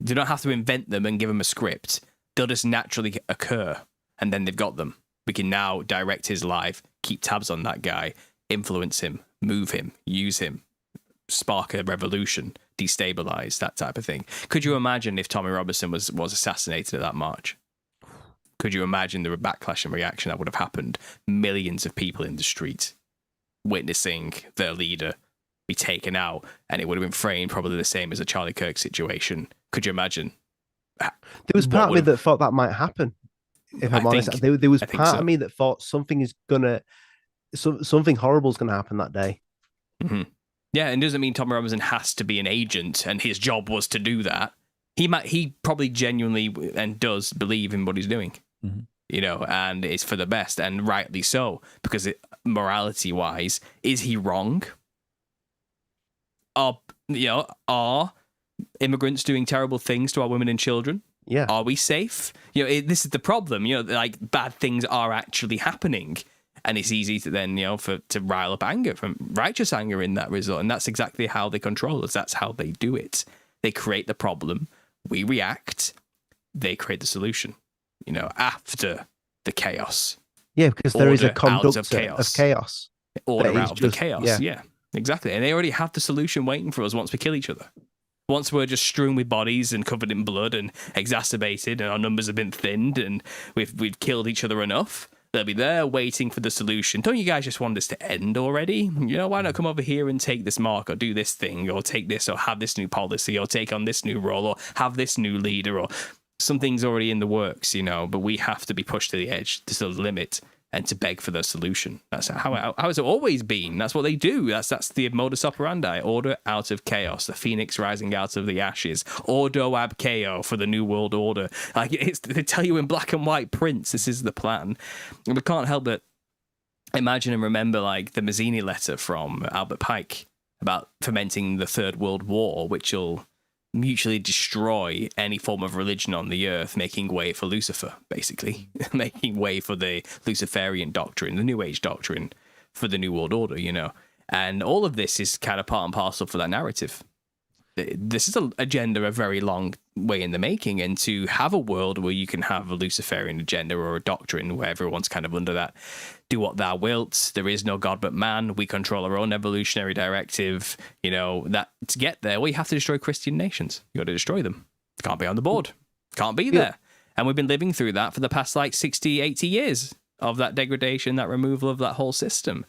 You don't have to invent them and give them a script. They'll just naturally occur, and then they've got them. We can now direct his life, keep tabs on that guy, influence him, move him, use him, spark a revolution, destabilize, that type of thing. Could you imagine if Tommy Robinson was assassinated at that march? Could you imagine the backlash and reaction that would have happened? Millions of people in the street witnessing their leader be taken out, and it would have been framed probably the same as a Charlie Kirk situation. Could you imagine? There was part of me that thought that might happen. If I'm honest, there was part of me that thought something horrible is gonna happen that day. Yeah, and it doesn't mean Tommy Robinson has to be an agent, and his job was to do that. He probably genuinely and does believe in what he's doing, you know, and it's for the best, and rightly so, because morality wise, is he wrong? Are immigrants doing terrible things to our women and children? Yeah. Are we safe? You know, this is the problem. You know, like bad things are actually happening, and it's easy to then, you know, to rile up anger, from righteous anger in that result. And that's exactly how they control us. That's how they do it. They create the problem, we react, they create the solution. You know, after the chaos. Yeah, because there is a conductor of chaos. Order out of the chaos. Yeah, exactly. And they already have the solution waiting for us once we kill each other. Once we're just strewn with bodies and covered in blood and exacerbated, and our numbers have been thinned, and we've killed each other enough, They'll be there waiting for the solution. Don't you guys just want this to end already? You know, why not come over here and take this mark or do this thing or take this or have this new policy or take on this new role or have this new leader or something's already in the works, you know, but we have to be pushed to the edge, to the limit, and to beg for the solution. That's how it's always been. That's what they do. That's the modus operandi. Order out of chaos. The phoenix rising out of the ashes. Ordo ab chaos for the new world order. Like they tell you in black and white prints, this is the plan. And we can't help but imagine and remember like the Mazzini letter from Albert Pike about fomenting the Third World War, which will mutually destroy any form of religion on the earth, making way for Lucifer, basically. Making way for the Luciferian doctrine, the New Age doctrine, for the New World Order, you know. And all of this is kind of part and parcel for that narrative. This is an agenda a very long way in the making, and to have a world where you can have a Luciferian agenda or a doctrine where everyone's kind of under that, do what thou wilt, there is no God but man, we control our own evolutionary directive, you know, that to get there, well, you have to destroy Christian nations. You got to destroy them. Can't be on the board. Can't be there. And we've been living through that for the past like 60, 80 years of that degradation, that removal of that whole system.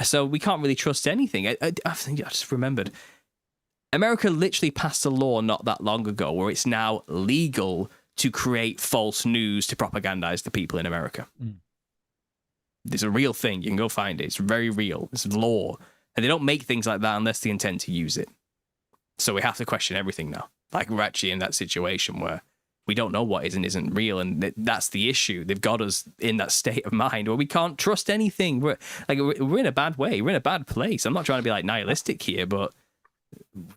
So we can't really trust anything. I think I just remembered. America literally passed a law not that long ago where it's now legal to create false news to propagandize the people in America. It's a real thing. You can go find it. It's very real. It's law. And they don't make things like that unless they intend to use it. So we have to question everything now. Like we're actually in that situation where we don't know what is and isn't real. And that's the issue. They've got us in that state of mind where we can't trust anything. We're in a bad way. We're in a bad place. I'm not trying to be like nihilistic here, but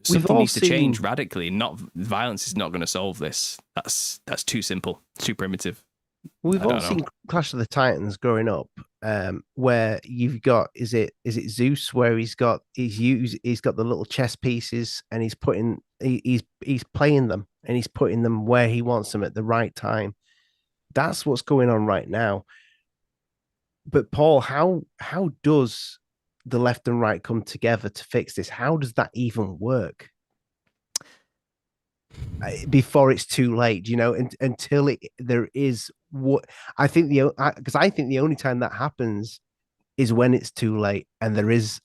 something needs to change radically. Not violence is not going to solve this. That's too simple, too primitive. We've all seen Clash of the Titans growing up, where you've got is it Zeus, where he's got the little chess pieces and he's playing them and he's putting them where he wants them at the right time. That's what's going on right now. But Paul, how does the left and right come together to fix this? How does that even work before it's too late? You know, until there is what I think I think the only time that happens is when it's too late and there is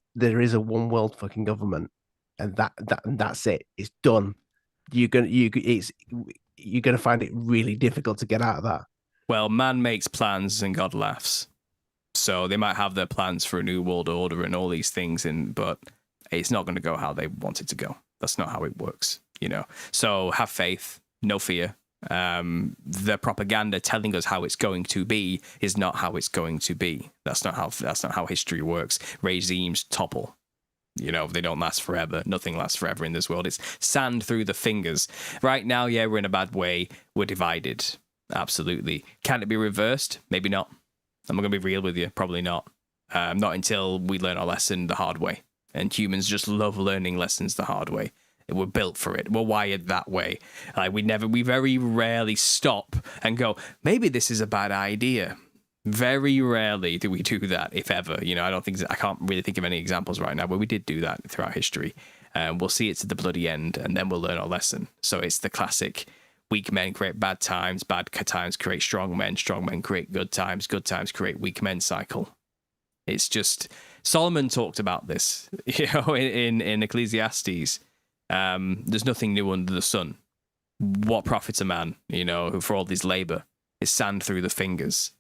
a one world fucking government, and that's it. It's done. You're gonna find it really difficult to get out of that. Well, man makes plans and God laughs. So they might have their plans for a new world order and all these things, but it's not going to go how they want it to go. That's not how it works, you know. So have faith, no fear. The propaganda telling us how it's going to be is not how it's going to be. That's not how history works. Regimes topple. You know, they don't last forever. Nothing lasts forever in this world. It's sand through the fingers. Right now, yeah, we're in a bad way. We're divided. Absolutely. Can it be reversed? Maybe not. I'm going to be real with you. Probably not. Not until we learn our lesson the hard way. And humans just love learning lessons the hard way. We're built for it. We're wired that way. Like we very rarely stop and go, maybe this is a bad idea. Very rarely do we do that, if ever. You know, I can't really think of any examples right now where we did do that throughout history. We'll see it to the bloody end, and then we'll learn our lesson. So it's the classic: weak men create bad times create strong men create good times create weak men cycle. It's just, Solomon talked about this, you know, in Ecclesiastes. There's nothing new under the sun. What profits a man, you know, who for all his labor is sand through the fingers.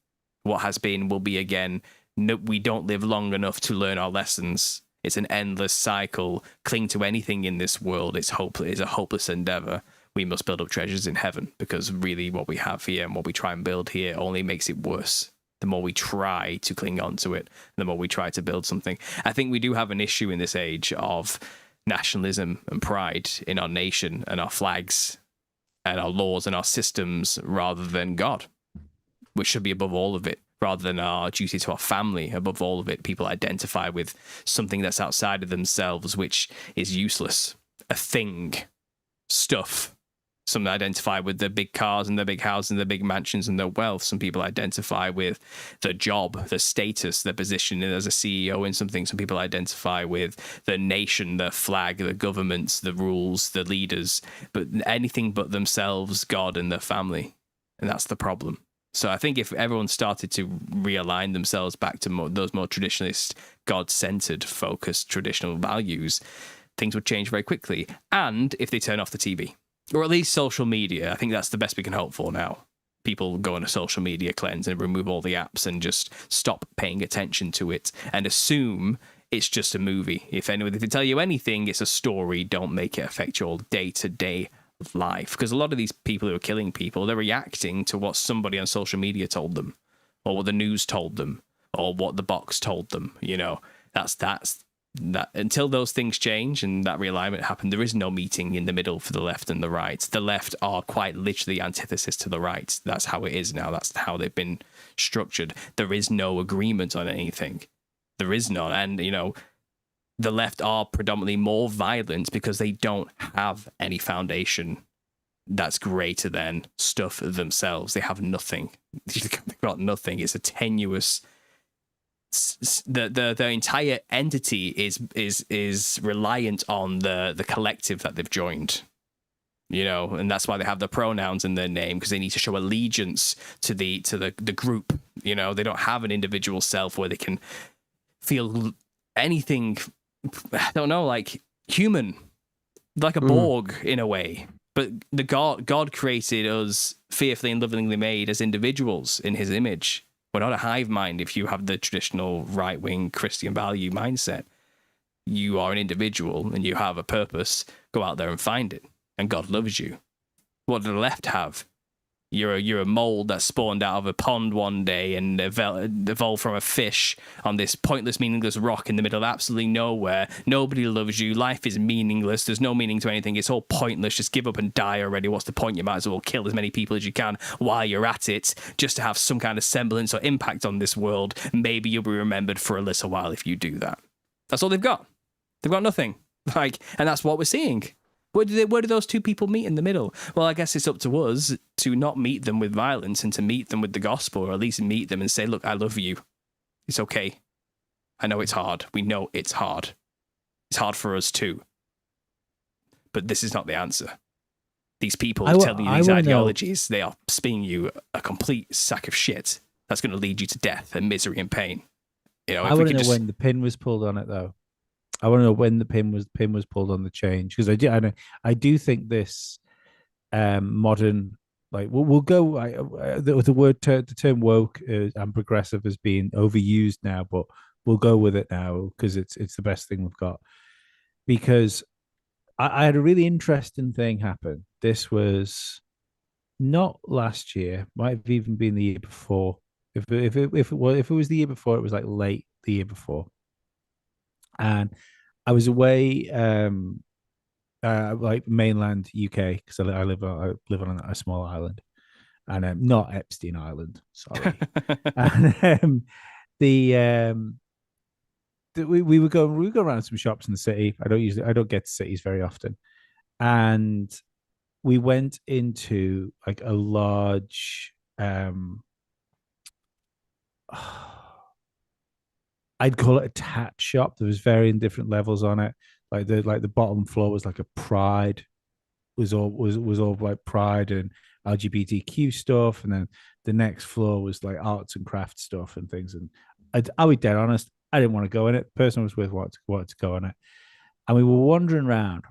What has been will be again. No, we don't live long enough to learn our lessons. It's an endless cycle. Cling to anything in this world. It's a hopeless endeavor. We must build up treasures in heaven, because really what we have here and what we try and build here only makes it worse. The more we try to cling on to it, the more we try to build something. I think we do have an issue in this age of nationalism and pride in our nation and our flags and our laws and our systems rather than God, which should be above all of it, rather than our duty to our family above all of it. People identify with something that's outside of themselves, which is useless, a thing, stuff. Some identify with the big cars and the big houses and the big mansions and the wealth. Some people identify with the job, the status, the position as a CEO in something. Some people identify with the nation, the flag, the governments, the rules, the leaders, but anything but themselves, God, and their family. And that's the problem. So I think if everyone started to realign themselves back to those more traditionalist, God-centered, focused traditional values, things would change very quickly. And if they turn off the TV, or at least social media, I think that's the best we can hope for now. People go on a social media cleanse and remove all the apps and just stop paying attention to it and assume it's just a movie. If they tell you anything, it's a story. Don't make it affect your day-to-day life. Because a lot of these people who are killing people, they're reacting to what somebody on social media told them, or what the news told them, or what the box told them. You know, that's that. Until those things change and that realignment happen, there is no meeting in the middle for the left and the right. The left are quite literally antithesis to the right. That's how it is now. That's how they've been structured. There is no agreement on anything. There is none. And, you know, the left are predominantly more violent because they don't have any foundation that's greater than stuff themselves. They have nothing. They've got nothing. It's a tenuous. The entire entity is reliant on the collective that they've joined. You know, and that's why they have the pronouns in their name, because they need to show allegiance to the group. You know, they don't have an individual self where they can feel anything. I don't know, like human, like a Borg in a way. But the God created us fearfully and lovingly made as individuals in His image. We're not a hive mind. If you have the traditional right-wing Christian value mindset, you are an individual and you have a purpose. Go out there and find it. And God loves you. What do the left have? You're a mold that spawned out of a pond one day and evolved from a fish on this pointless, meaningless rock in the middle of absolutely nowhere. Nobody loves you. Life is meaningless. There's no meaning to anything. It's all pointless. Just give up and die already. What's the point? You might as well kill as many people as you can while you're at it, just to have some kind of semblance or impact on this world. Maybe you'll be remembered for a little while if you do that. That's all they've got. They've got nothing. And that's what we're seeing. Where do those two people meet in the middle? Well, I guess it's up to us to not meet them with violence and to meet them with the gospel, or at least meet them and say, look, I love you. It's okay. I know it's hard. We know it's hard. It's hard for us too. But this is not the answer. These people telling you these ideologies, they are spinning you a complete sack of shit that's going to lead you to death and misery and pain. You know, I want to know when the pin was pulled on it, though. I want to know when the pin was pulled on the change, because I do think this modern, like we'll go the term woke and progressive is being overused now, but we'll go with it now because it's the best thing we've got. Because I had a really interesting thing happen. This was not last year, might have even been the year before. If it was the year before, it was like late the year before. And I was away, like mainland UK, because I live on a small island, and not Epstein Island. Sorry. And we would go around some shops in the city. I don't get to cities very often, and we went into like a large. I'd call it a tat shop. There was varying different levels on it. Like the bottom floor was like a Pride, was all like Pride and LGBTQ stuff, and then the next floor was like arts and crafts stuff and things. And I'll be dead honest, I didn't want to go in it. The person I was with wanted to go in it, and we were wandering around,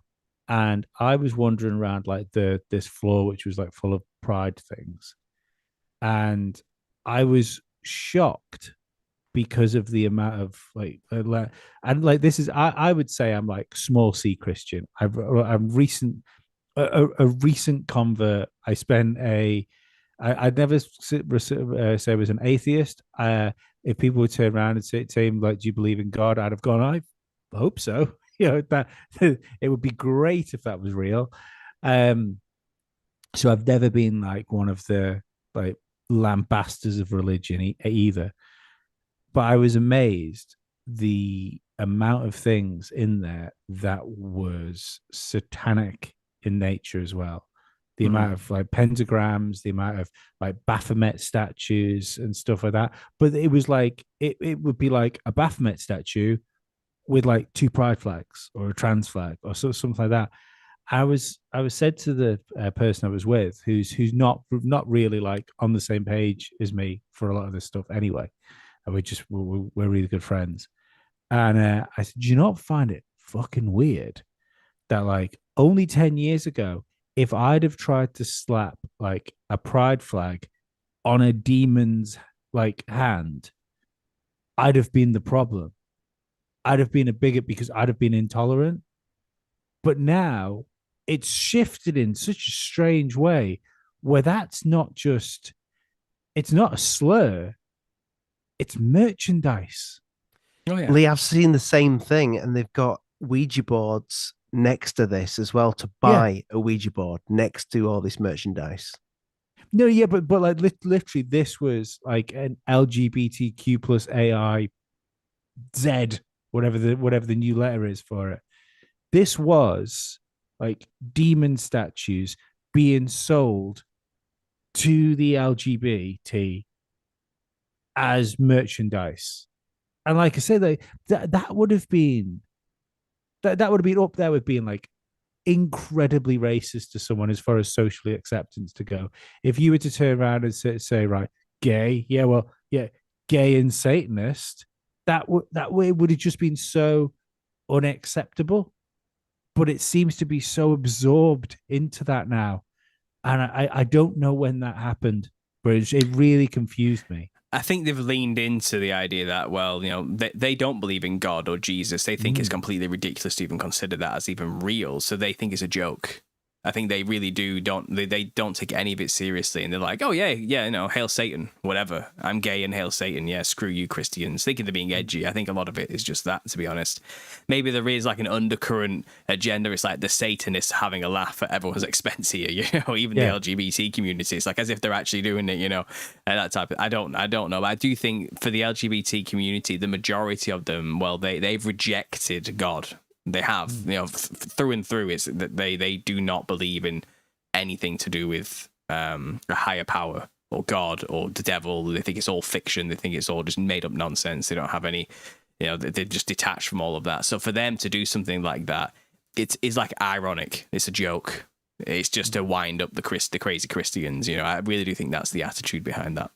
and I was wandering around like this floor which was like full of Pride things, and I was shocked because of the amount of and like this is I would say I'm like small C Christian. I'm a recent convert. I spent I'd never say I was an atheist. If people would turn around and say like, do you believe in God? I'd have gone, I hope so. You know, that it would be great if that was real. So I've never been like one of the like lambasters of religion either. But I was amazed the amount of things in there that was satanic in nature as well. The amount of like pentagrams, the amount of like Baphomet statues and stuff like that. But it was like it would be like a Baphomet statue with like two pride flags or a trans flag or something like that. I was said to the person I was with, who's not really like on the same page as me for a lot of this stuff anyway. And we're really good friends. And I said, do you not find it fucking weird that like only 10 years ago, if I'd have tried to slap like a pride flag on a demon's like hand, I'd have been the problem. I'd have been a bigot because I'd have been intolerant. But now it's shifted in such a strange way where that's not just, it's not a slur, it's merchandise. Oh yeah. Lee, I've seen the same thing, and they've got Ouija boards next to this as well to buy a Ouija board next to all this merchandise. No, yeah, but like literally, this was like an LGBTQ plus AI Z, whatever the new letter is for it. This was like demon statues being sold to the LGBT as merchandise. And like I said, like, that would have been that would have been up there with being like incredibly racist to someone as far as socially acceptance to go. If you were to turn around and say right, gay, yeah, well, yeah, gay and Satanist, that way would have just been so unacceptable. But it seems to be so absorbed into that now, and I don't know when that happened, but it really confused me. I think they've leaned into the idea that, well, you know, they don't believe in God or Jesus. They think it's completely ridiculous to even consider that as even real. So they think it's a joke. I think they really they don't take any of it seriously. And they're like, oh, yeah, you know, hail Satan, whatever. I'm gay and hail Satan. Yeah, screw you, Christians. Thinking they're being edgy. I think a lot of it is just that, to be honest. Maybe there is like an undercurrent agenda. It's like the Satanists having a laugh at everyone's expense here, you know, even the LGBT community. It's like as if they're actually doing it, you know, and that type of, I don't know. But I do think for the LGBT community, the majority of them, well, they've rejected God. They have, you know, through and through. It's that they do not believe in anything to do with a higher power or God or the devil. They think it's all fiction. They think it's all just made up nonsense. They don't have any, you know, they're just detached from all of that. So for them to do something like that, it's like ironic. It's a joke. It's just to wind up the crazy Christians. You know, I really do think that's the attitude behind that.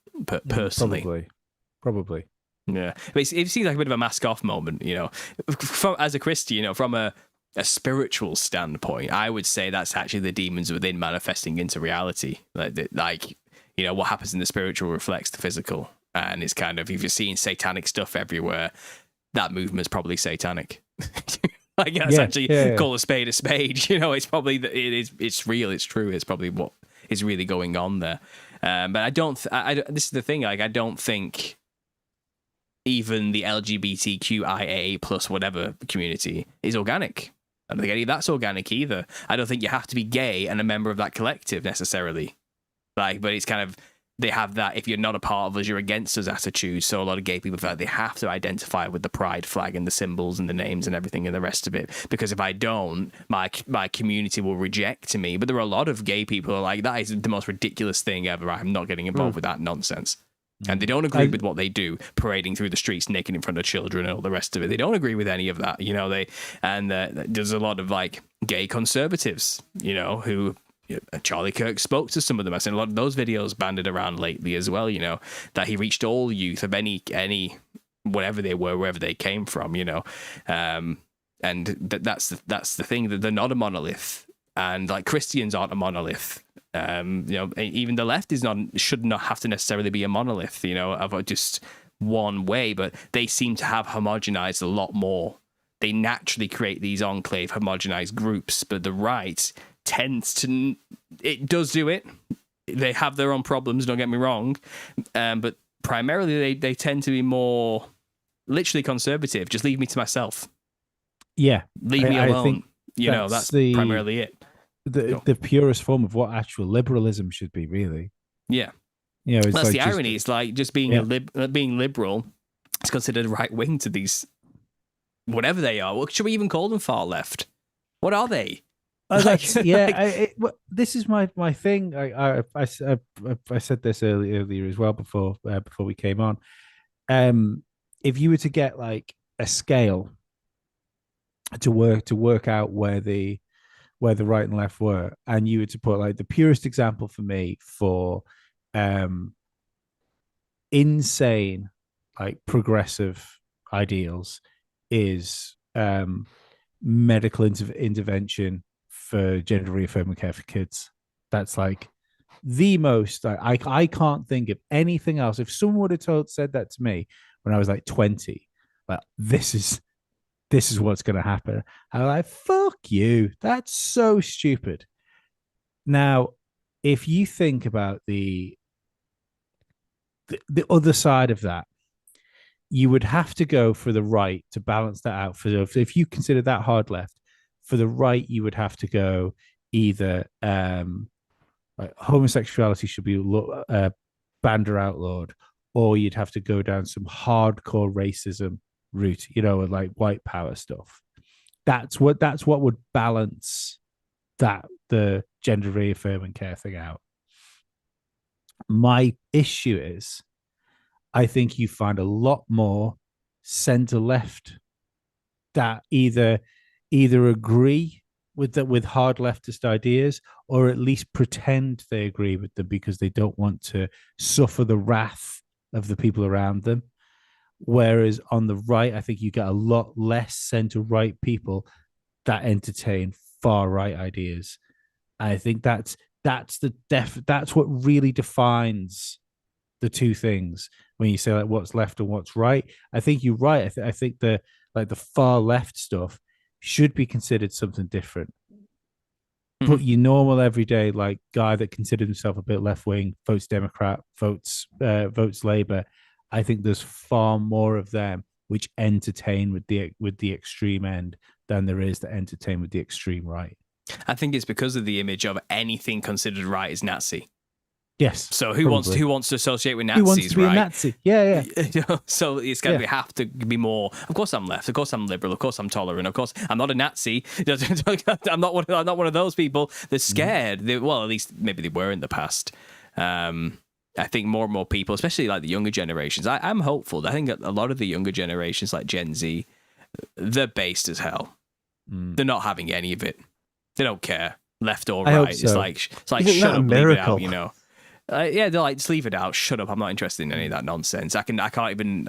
Personally, probably. Yeah, but it seems like a bit of a mask off moment, you know. As a Christian, you know, from a spiritual standpoint, I would say that's actually the demons within manifesting into reality. Like you know, what happens in the spiritual reflects the physical, and it's kind of, if you're seeing satanic stuff everywhere, that movement's probably satanic. Like that's actually call a spade. You know, it's probably it's real, it's true. It's probably what is really going on there. But I don't. This is the thing. Like I don't think even the LGBTQIA plus whatever community is organic. I don't think any of that's organic either. I don't think you have to be gay and a member of that collective necessarily. Like, but it's kind of, they have that, if you're not a part of us, you're against us attitude. So a lot of gay people feel like they have to identify with the pride flag and the symbols and the names and everything and the rest of it. Because if I don't, my community will reject me. But there are a lot of gay people who are like, that is the most ridiculous thing ever. I'm not getting involved with that nonsense. And they don't agree with what they do, parading through the streets naked in front of children and all the rest of it. They don't agree with any of that, you know. There's a lot of like gay conservatives, you know, who, you know, Charlie Kirk spoke to some of them. I've seen a lot of those videos banded around lately as well, you know, that he reached all youth of any whatever they were, wherever they came from, you know. And that's the thing, that they're not a monolith, and like Christians aren't a monolith. You know, even the left should not have to necessarily be a monolith, you know, of just one way, but they seem to have homogenized a lot more. They naturally create these enclave homogenized groups, but the right tends to, it does do it. They have their own problems, don't get me wrong, but primarily they tend to be more literally conservative. Just leave me to myself. Yeah, leave me alone. I think you know, that's primarily it. The purest form of what actual liberalism should be, really. Yeah, you know, that's like the irony. It's like just being being liberal. It's considered right wing to these, whatever they are. What should we even call them? Far left? What are they? This is my thing. I said this earlier as well before we came on. If you were to get like a scale to work out where the where the right and left were, and you were to put like the purest example for me for insane, like progressive ideals is medical intervention for gender reaffirming care for kids. That's like the most. I can't think of anything else. If someone would have said that to me when I was like 20, like this is what's going to happen, I'm like, fuck you. That's so stupid. Now, if you think about the other side of that, you would have to go for the right to balance that out. If you consider that hard left, for the right, you would have to go either like homosexuality should be banned or outlawed, or you'd have to go down some hardcore racism route, like white power stuff. That's what would balance the gender reaffirming care thing out. My issue is, I think you find a lot more center left that either agree with hard leftist ideas, or at least pretend they agree with them because they don't want to suffer the wrath of the people around them. Whereas on the right, I think you get a lot less center right people that entertain far right ideas. I think that's what really defines the two things when you say like what's left and what's right. I think you're right. I think the far left stuff should be considered something different. But your normal everyday like guy that considered himself a bit left wing, votes Democrat, votes Labour, I think there's far more of them which entertain with the extreme end than there is that entertain with the extreme right. I think it's because of the image of anything considered right is Nazi. Yes. So who wants to associate with Nazis? Who wants to be right? a Nazi? Yeah. So it's got to have to be more. Of course, I'm left. Of course, I'm liberal. Of course, I'm tolerant. Of course, I'm not a Nazi. I'm not one of those people. They're scared. Well, at least maybe they were in the past. I think more and more people, especially like the younger generations, I'm hopeful. I think a lot of the younger generations, like Gen Z, they're based as hell. They're not having any of it. They don't care, left or right. So. It's like shut up, leave it out. Yeah, they're like, just leave it out. Shut up. I'm not interested in any of that nonsense. I don't even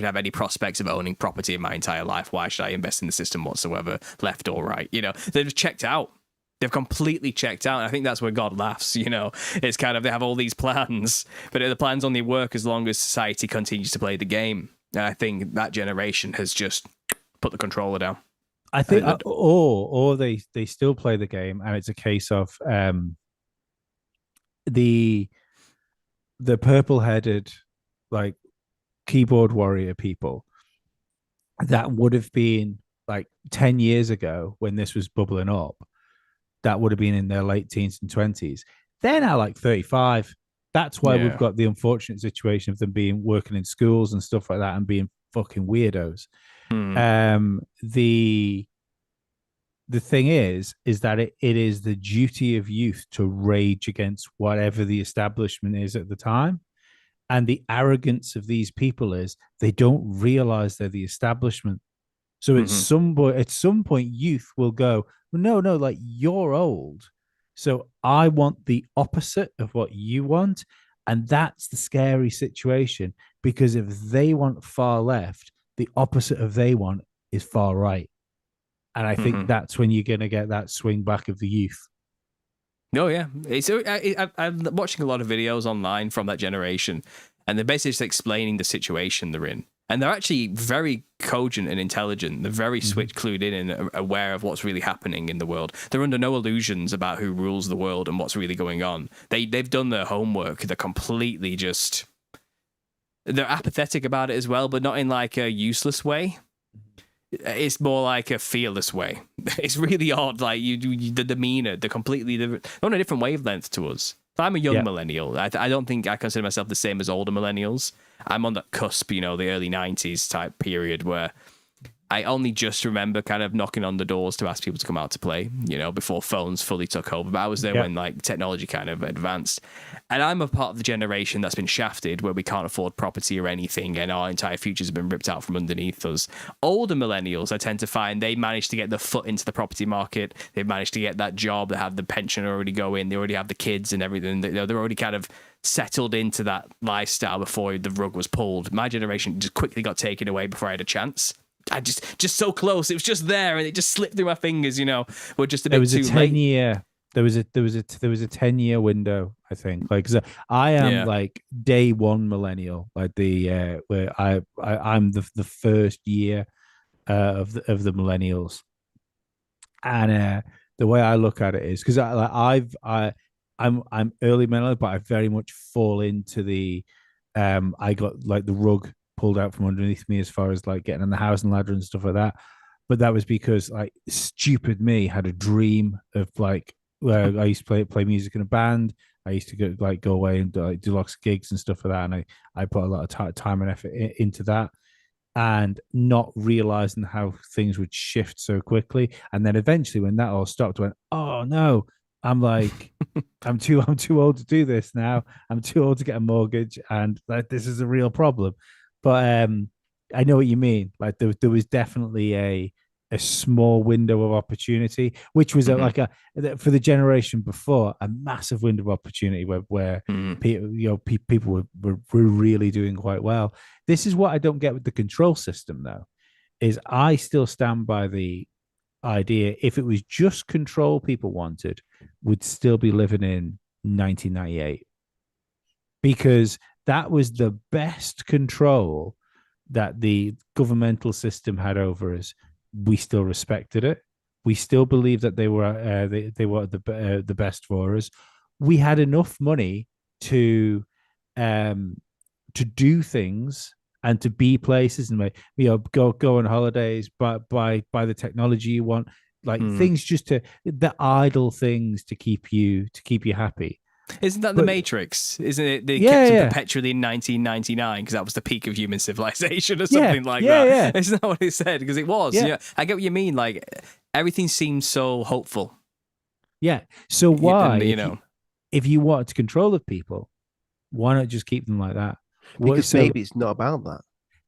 have any prospects of owning property in my entire life. Why should I invest in the system whatsoever, left or right? They've checked out. They've completely checked out. And I think that's where God laughs. It's kind of, they have all these plans, but the plans only work as long as society continues to play the game. And I think that generation has just put the controller down. I think, or they still play the game, and it's a case of the purple-headed like keyboard warrior people that would have been like 10 years ago when this was bubbling up, that would have been in their late teens and 20s. They're now like 35. That's why we've got the unfortunate situation of them working in schools and stuff like that and being fucking weirdos. The thing is that it is the duty of youth to rage against whatever the establishment is at the time. And the arrogance of these people is they don't realize they're the establishment. So at some point, youth will go, well, no, like you're old. So I want the opposite of what you want. And that's the scary situation, because if they want far left, the opposite of they want is far right. And I think that's when you're going to get that swing back of the youth. Oh, yeah. I'm watching a lot of videos online from that generation, and they're basically just explaining the situation they're in. And they're actually very cogent and intelligent. They're very clued in and aware of what's really happening in the world. They're under no illusions about who rules the world and what's really going on. They've done their homework. They're completely just... They're apathetic about it as well, but not in like a useless way. It's more like a fearless way. It's really odd. Like the demeanor, they're on a different wavelength to us. I'm a young millennial. I don't think I consider myself the same as older millennials. I'm on that cusp, the early 90s type period where I only just remember kind of knocking on the doors to ask people to come out to play, before phones fully took over. But I was there when like technology kind of advanced. And I'm a part of the generation that's been shafted where we can't afford property or anything, and our entire futures have been ripped out from underneath us. Older millennials, I tend to find they managed to get their foot into the property market. They've managed to get that job. They have the pension already going. They already have the kids and everything. They're already kind of settled into that lifestyle before the rug was pulled. My generation just quickly got taken away before I had a chance. I just so close. It was just there, and it just slipped through my fingers. We're just a bit too late. There was a 10-year window, I think. Like, 'cause I am like day one millennial, like the where I'm the first year of the millennials, and the way I look at it is because I'm early millennial, but I very much fall into the I got like the rug pulled out from underneath me as far as like getting on the housing ladder and stuff like that. But that was because like stupid me had a dream of like where I used to play music in a band. I used to go away and do lots of gigs and stuff like that. And I put a lot of time and effort into that, and not realizing how things would shift so quickly. And then eventually when that all stopped, I went, oh no, I'm like, I'm too old to do this now. I'm too old to get a mortgage, and like this is a real problem. But I know what you mean. Like there was definitely a small window of opportunity, which was like for the generation before, a massive window of opportunity where people were really doing quite well. This is what I don't get with the control system, though, is I still stand by the idea if it was just control people wanted, would still be living in 1998, because that was the best control that the governmental system had over us. We still respected it. We still believed that they were the best for us. We had enough money to do things and to be places and go on holidays, buy the technology you want, like things just to the idle things to keep you happy. Isn't that the Matrix? Isn't it? They kept them perpetually in 1999 because that was the peak of human civilization or something like that. Yeah. Isn't that what it said? Because it was. Yeah. I get what you mean. Like everything seems so hopeful. Yeah. So why, if you want to control the people, why not just keep them like that? Because maybe it's not about that.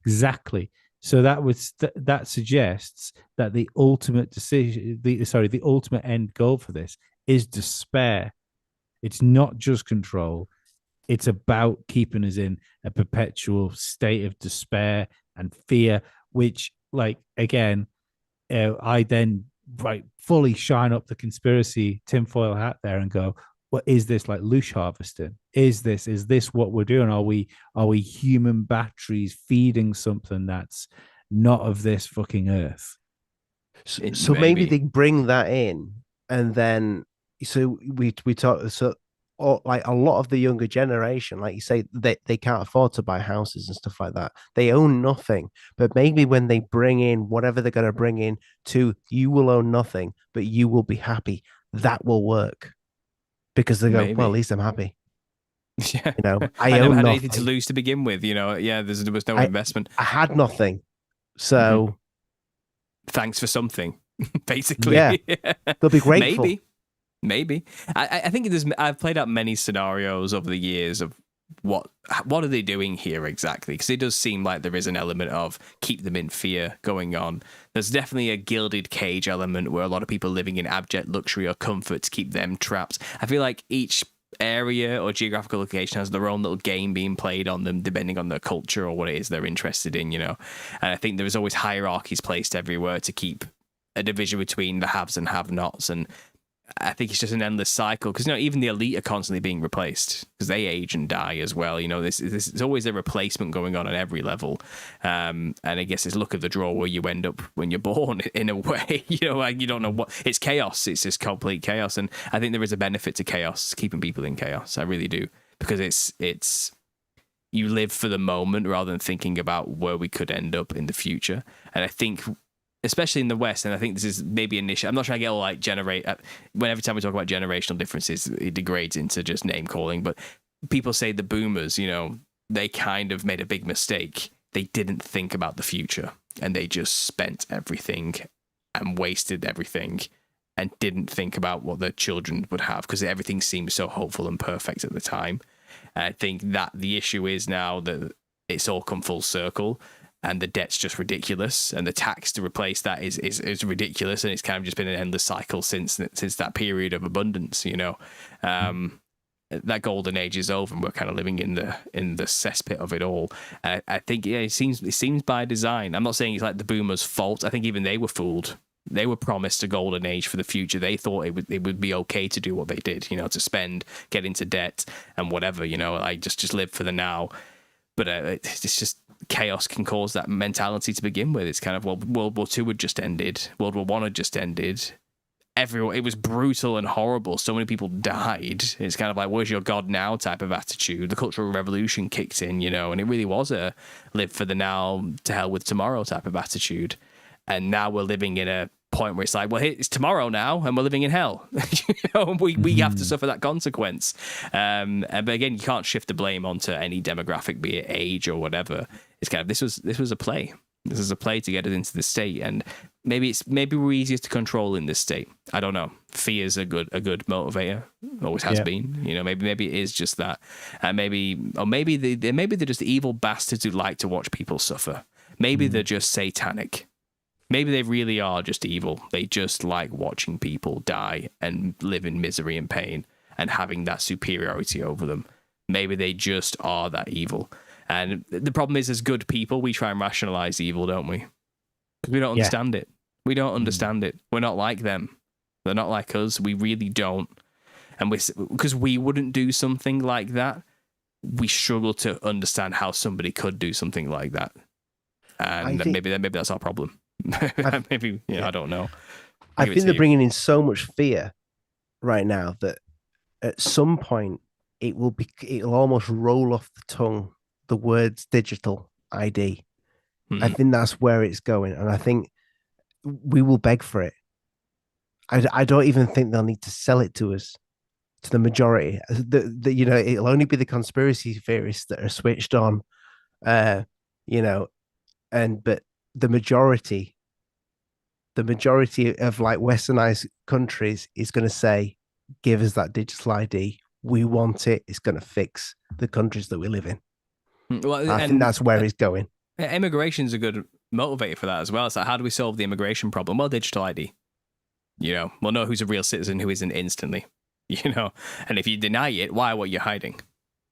Exactly. So that suggests that the ultimate decision, the ultimate end goal for this is despair. It's not just control. It's about keeping us in a perpetual state of despair and fear, which, like, again, I then fully shine up the conspiracy tinfoil hat there and go, what is this, like loosh harvesting? Is this what we're doing? Are we human batteries feeding something that's not of this fucking earth? So maybe they bring that in, and then so we talk like a lot of the younger generation, like you say, they can't afford to buy houses and stuff like that. They own nothing. But maybe when they bring in whatever they're going to bring in to, you will own nothing, but you will be happy. That will work. Because they go, well, at least I'm happy. Yeah. I never own had nothing. anything to lose to begin with. There was no investment. I had nothing. So thanks for something, basically. Yeah. They'll be grateful. Maybe. I think I've played out many scenarios over the years of what are they doing here exactly? Because it does seem like there is an element of keep them in fear going on. There's definitely a gilded cage element where a lot of people living in abject luxury or comfort to keep them trapped. I feel like each area or geographical location has their own little game being played on them depending on their culture or what it is they're interested in, And I think there's always hierarchies placed everywhere to keep a division between the haves and have-nots, and I think it's just an endless cycle because even the elite are constantly being replaced because they age and die as well. There's always a replacement going on at every level, and I guess it's luck of the draw where you end up when you're born. In a way, like you don't know what it's chaos. It's just complete chaos, and I think there is a benefit to chaos, keeping people in chaos. I really do, because it's you live for the moment rather than thinking about where we could end up in the future. And I think, especially in the West, and I think this is maybe an issue. I'm not trying to get all like every time we talk about generational differences, it degrades into just name calling. But people say the boomers, they kind of made a big mistake. They didn't think about the future. and they just spent everything and wasted everything and didn't think about what their children would have because everything seemed so hopeful and perfect at the time. And I think that the issue is now that it's all come full circle and the debt's just ridiculous and the tax to replace that is ridiculous, and it's kind of just been an endless cycle since that period of abundance, you know. That golden age is over and we're kind of living in the cesspit of it all. I think it seems by design. I'm not saying it's like the boomers' fault. I think even they were fooled. They were promised a golden age for the future. They thought it would be okay to do what they did, you know, to spend, get into debt and whatever, you know, like just live for the now. But it's just chaos can cause that mentality to begin with. It's kind of, well, World War II had just ended. World War I had just ended. Everyone, it was brutal and horrible. So many people died. It's kind of like, where's your God now type of attitude. The Cultural Revolution kicked in, you know, and it really was a live for the now, to hell with tomorrow type of attitude. And now we're living in a point where it's like, well, it's tomorrow now and we're living in hell. You know, we have to suffer that consequence. But again, you can't shift the blame onto any demographic, be it age or whatever. It's kind of, this was a play. This is a play to get it into the state, and maybe we're easier to control in this state. I don't know. Fear is a good motivator. Always has been. You know, maybe it is just that, and maybe they're just evil bastards who like to watch people suffer. Maybe they're just satanic. Maybe they really are just evil. They just like watching people die and live in misery and pain and having that superiority over them. Maybe they just are that evil. And the problem is, as good people, we try and rationalize evil, don't we? Because we don't understand it. We don't understand it. We're not like them. They're not like us. We really don't. And because we wouldn't do something like that, we struggle to understand how somebody could do something like that. And maybe that's our problem. Maybe, I don't know. I think they're bringing in so much fear right now that at some point it'll almost roll off the tongue, the words digital ID. I think that's where it's going, and I think we will beg for it. I don't even think they'll need to sell it to us, to the majority. It'll only be the conspiracy theorists that are switched on, but the majority of like westernized countries is going to say, give us that digital ID. We want it. It's going to fix the countries that we live in. Well, I think that's where it's going. Immigration is a good motivator for that as well. It's like, how do we solve the immigration problem? Well, digital ID. You know, we'll know who's a real citizen, who isn't instantly. You know, and if you deny it, why? What are you hiding?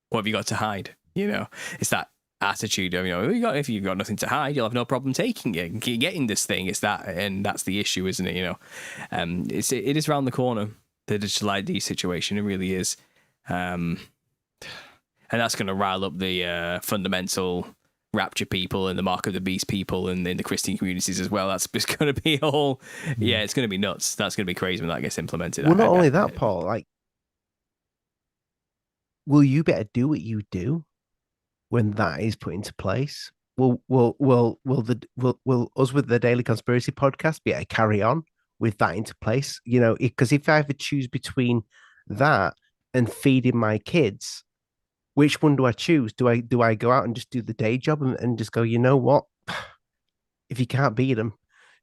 What have you got to hide? You know, it's that attitude of, if you've got nothing to hide, you'll have no problem taking it, getting this thing. It's that, and that's the issue, isn't it? You know, it is around the corner, the digital ID situation. It really is, and that's going to rile up the fundamental rapture people and the mark of the beast people and in the Christian communities as well. That's just going to be all, it's going to be nuts. That's going to be crazy when that gets implemented. Well, not only that, Paul, like, will you better do what you do when that is put into place? Will us with the Daily Conspiracy podcast be able to carry on with that into place? You know, because if I ever choose between that and feeding my kids, which one do I choose? Do I go out and just do the day job and just go, you know what? If you can't beat them,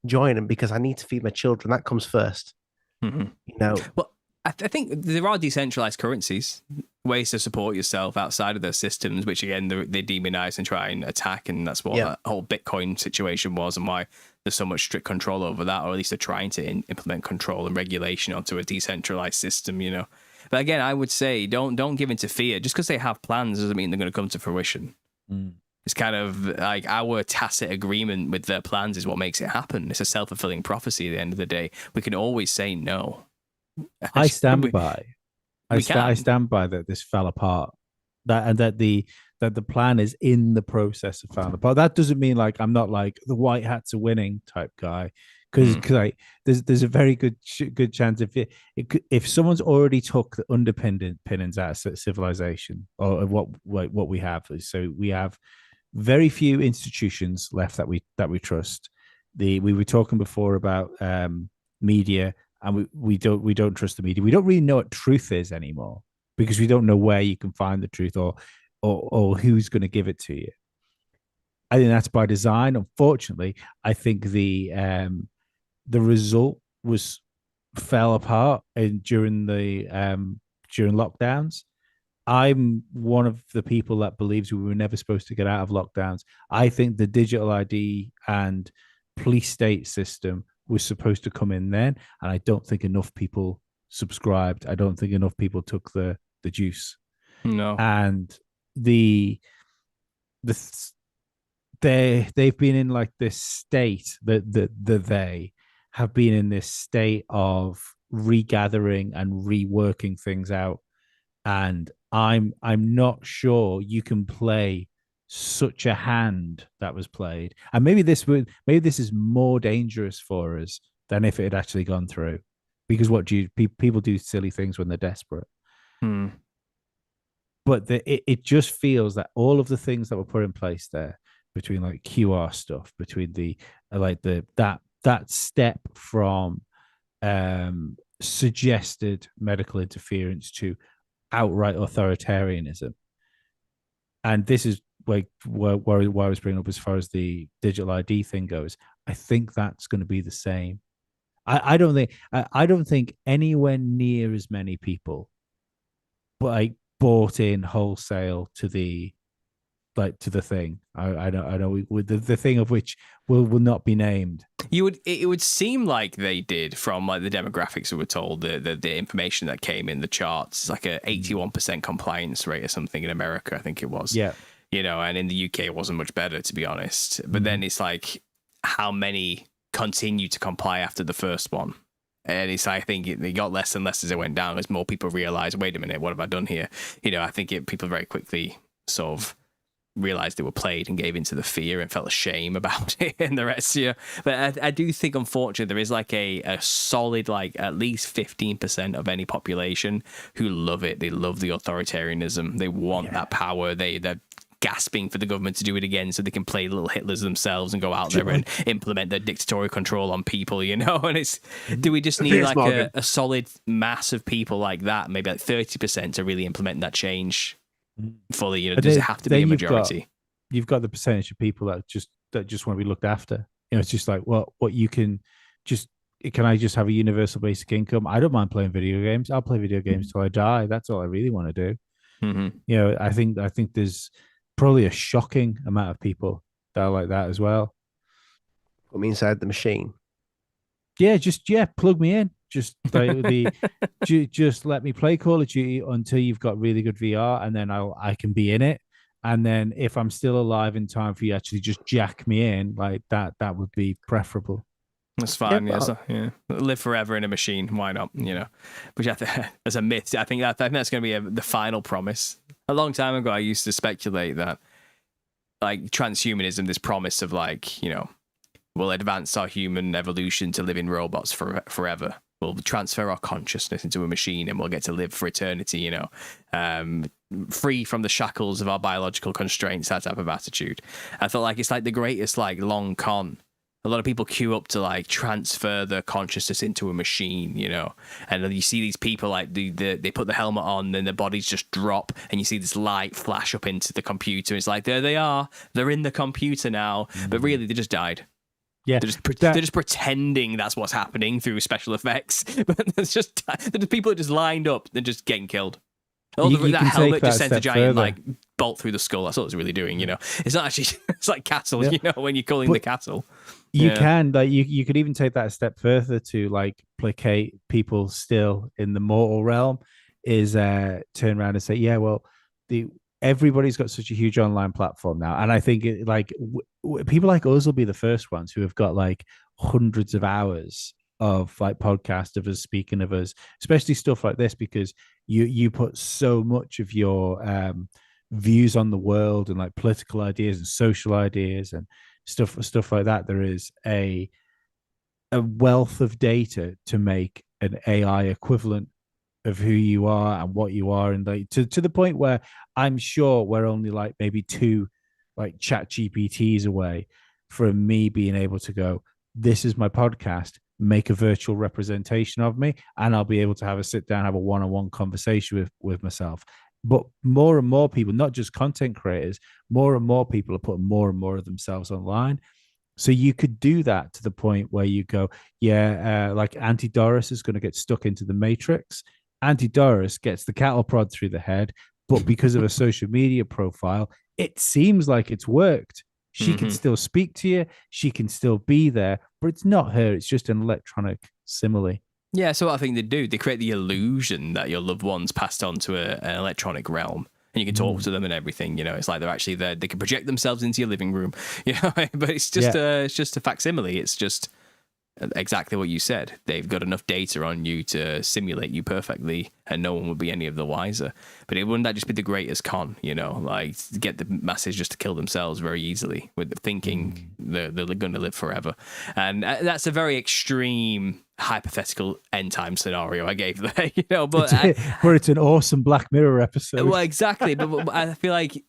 join them, because I need to feed my children. That comes first. You know. Well, I think there are decentralized currencies, ways to support yourself outside of those systems, which again they demonize and try and attack, and that's what that whole Bitcoin situation was, and why there's so much strict control over that, or at least they're trying to implement control and regulation onto a decentralized system. You know. But again, I would say don't give in to fear. Just because they have plans doesn't mean they're going to come to fruition. It's kind of like our tacit agreement with their plans is what makes it happen. It's a self-fulfilling prophecy at the end of the day. We can always say no. I stand by that this fell apart. That the plan is in the process of falling apart. That doesn't mean like I'm not like the white hats are winning type guy. Because like there's a very good chance if someone's already took the underpinnings out of civilization or what we have. So we have very few institutions left that we trust. We were talking before about media, and we don't trust the media. We don't really know what truth is anymore because we don't know where you can find the truth or who's going to give it to you. I think that's by design. Unfortunately, I think the result was fell apart during lockdowns. I'm one of the people that believes we were never supposed to get out of lockdowns. I think the digital ID and police state system was supposed to come in then, and I don't think enough people subscribed. I don't think enough people took the juice. No. And the they've been in like this state that they have been in this state of regathering and reworking things out, and I'm not sure you can play such a hand that was played, and maybe this is more dangerous for us than if it had actually gone through, because what do people do silly things when they're desperate. Hmm. But it just feels that all of the things that were put in place there, between like QR stuff, between the like that step from suggested medical interference to outright authoritarianism, and this is like where I was bringing up as far as the digital ID thing goes. I think that's going to be the same. I don't think anywhere near as many people, but like bought in wholesale to the thing. I know with the thing of which will not be named. It would seem like they did from like the demographics we were told, the information that came in the charts. It's like a 81% compliance rate or something in America, I think it was. Yeah. And in the UK it wasn't much better, to be honest. But then it's like how many continue to comply after the first one. And it's, I think it got less and less as it went down, as more people realized, wait a minute, what have I done here? I think people very quickly sort of realized they were played and gave into the fear and felt shame about it and the rest. But I do think, unfortunately, there is like a solid, like at least 15% of any population who love it. They love the authoritarianism. They want that power. They're gasping for the government to do it again so they can play little Hitlers themselves and go out there and implement their dictatorial control on people, and it's, do we just need like a solid mass of people like that, maybe like 30% to really implement that change fully? Does it have to be a majority? You've got the percentage of people that just want to be looked after. It's just like, what you can I just have a universal basic income? I don't mind playing video games. I'll play video games till I die. That's all I really want to do. Mm-hmm. I think there's probably a shocking amount of people that are like that as well. Put me inside the machine. Plug me in. Just just let me play Call of Duty until you've got really good VR, and then I can be in it. And then if I'm still alive in time for you, actually just jack me in like that. That would be preferable. That's fine. Live forever in a machine. Why not? Which as a myth, I think that's going to be the final promise. A long time ago, I used to speculate that like transhumanism, this promise of like, we'll advance our human evolution to live in robots forever. We'll transfer our consciousness into a machine and we'll get to live for eternity, free from the shackles of our biological constraints, that type of attitude. I felt like it's like the greatest like long con. A lot of people queue up to like transfer their consciousness into a machine, and then you see these people like they put the helmet on and their bodies just drop, and you see this light flash up into the computer. It's like, there they are, they're in the computer now, but really they just died. Yeah, they're just pretending that's what's happening through special effects, but there's just people are just lined up, they're just getting killed. That helmet just sends a giant like bolt through the skull. That's what it's really doing. It's not actually. It's like cattle. When you're calling the cattle. You can you could even take that a step further to like placate people still in the mortal realm. Is turn around and say, yeah, well, everybody's got such a huge online platform now, and I think people like us will be the first ones who have got like hundreds of hours of like podcast of us speaking of us, especially stuff like this, because you put so much of your views on the world and like political ideas and social ideas and stuff like that. There is a wealth of data to make an AI equivalent of who you are and what you are, and like to the point where I'm sure we're only like maybe 2 like chat GPTs away from me being able to go, this is my podcast, make a virtual representation of me, and I'll be able to have a sit down, have a one-on-one conversation with myself. But more and more people, not just content creators, more and more people are putting more and more of themselves online. So you could do that to the point where you go, yeah, like Anti Doris is going to get stuck into the Matrix. Anti Doris gets the cattle prod through the head, but because of a social media profile, it seems like it's worked. She can still speak to you, she can still be there, but it's not her. It's just an electronic simile. Yeah, so what I think they do, they create the illusion that your loved one's passed on to an electronic realm, and you can talk to them and everything. It's like they're actually there. They can project themselves into your living room, but it's just a facsimile. It's just exactly what you said. They've got enough data on you to simulate you perfectly, and no one would be any of the wiser. But wouldn't that just be the greatest con? Like get the masses just to kill themselves very easily with the thinking they're going to live forever. And that's a very extreme hypothetical end time scenario I gave there. But it's an awesome Black Mirror episode. Well, exactly. But I feel like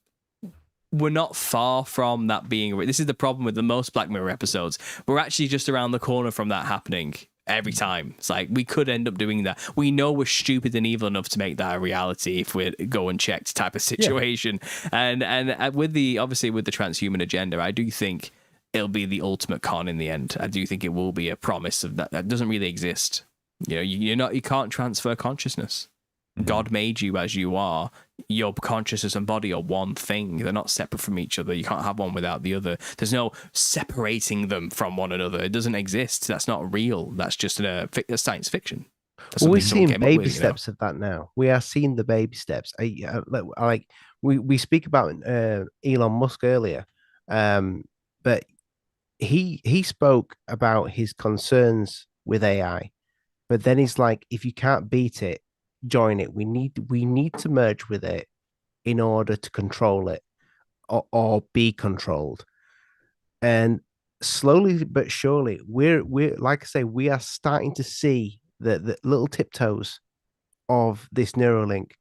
we're not far from that being. This is the problem with the most Black Mirror episodes. We're actually just around the corner from that happening every time. It's like we could end up doing that. We know we're stupid and evil enough to make that a reality if we go unchecked type of situation. Yeah. And with the transhuman agenda, I do think it'll be the ultimate con in the end. I do think it will be a promise of that doesn't really exist. You can't transfer consciousness. God made you as you are. Your consciousness and body are one thing. They're not separate from each other. You can't have one without the other. There's no separating them from one another. It doesn't exist. That's not real. That's just a science fiction. Well, we're seeing baby steps of that now. We are seeing the baby steps. We speak about Elon Musk earlier, but he spoke about his concerns with AI, but then he's like, if you can't beat it, join it. We need to merge with it in order to control it or be controlled. And slowly but surely, we're like I say, we are starting to see the little tiptoes of this Neuralink.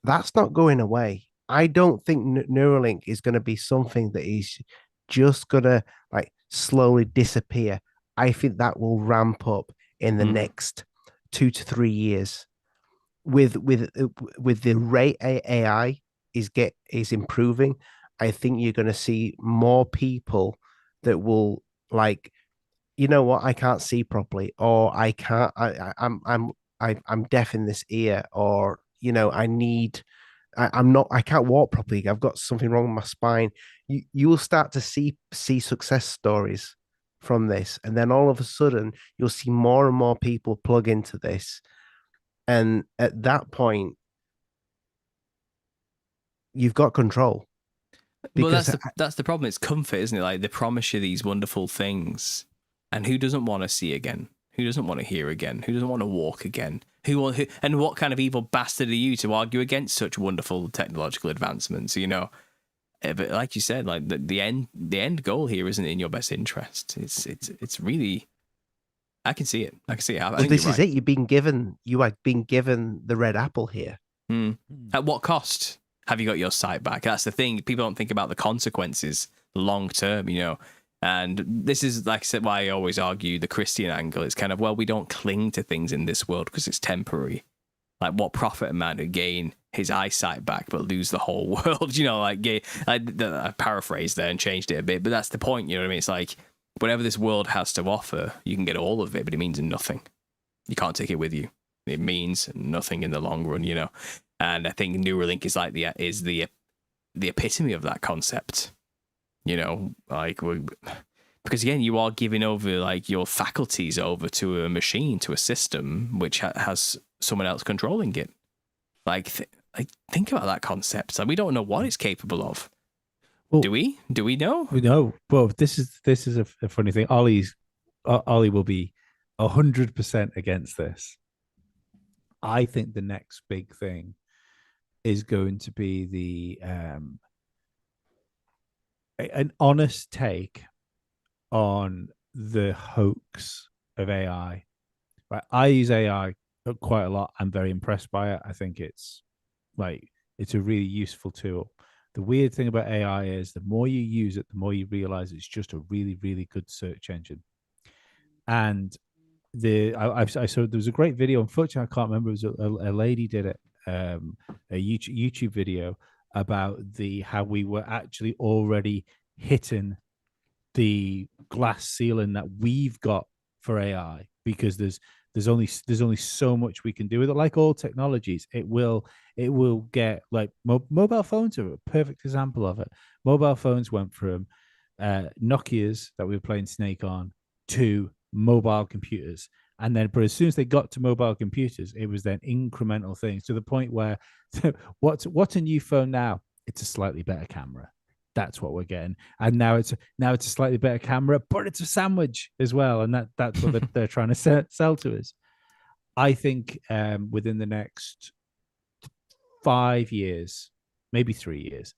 That's not going away. I don't think Neuralink is going to be something that is just gonna like slowly disappear. I think that will ramp up in the next 2 to 3 years. With the rate AI is improving, I think you're going to see more people that will like, what, I can't see properly, or I can't, I'm deaf in this ear, or I can't walk properly. I've got something wrong with my spine. You will start to see success stories from this, and then all of a sudden you'll see more and more people plug into this. And at that point, you've got control. Well, that's the problem. It's comfort, isn't it? Like they promise you these wonderful things, and who doesn't want to see again? Who doesn't want to hear again? Who doesn't want to walk again? And what kind of evil bastard are you to argue against such wonderful technological advancements? But like you said, like the end goal here isn't in your best interest. It's really. I can see it. I think this is it. You are being given the red apple here. At what cost have you got your sight back? That's the thing. People don't think about the consequences long term, And this is, like I said, why I always argue the Christian angle. It's kind of, well, we don't cling to things in this world because it's temporary. Like, what profit a man who gain his eyesight back but lose the whole world? I paraphrased there and changed it a bit, but that's the point. You know what I mean? It's like, whatever this world has to offer, you can get all of it, but it means nothing. You can't take it with you. It means nothing in the long run, And I think Neuralink is like the epitome of that concept. Because again, you are giving over like your faculties over to a machine, to a system which has someone else controlling it. Think about that concept. Like, we don't know what it's capable of. Well, do we? Do we know? We know. Well, this is a funny thing. Ollie will be 100% against this. I think the next big thing is going to be an honest take on the hoax of AI. Right? I use AI quite a lot. I'm very impressed by it. I think it's a really useful tool. The weird thing about AI is the more you use it, the more you realize it's just a really, really good search engine. And I saw there was a great video. Unfortunately, I can't remember. It was a lady did it, a YouTube video about how we were actually already hitting the glass ceiling that we've got for AI, because there's only so much we can do with it. Like all technologies, it will get like mobile phones are a perfect example of it. Mobile phones went from Nokia's that we were playing Snake on to mobile computers. And then, but as soon as they got to mobile computers, it was then incremental things to the point where what's a new phone now? It's a slightly better camera. That's what we're getting. And now it's a slightly better camera, but it's a sandwich as well. And that's what they're trying to sell to us. I think within the next 5 years, maybe 3 years,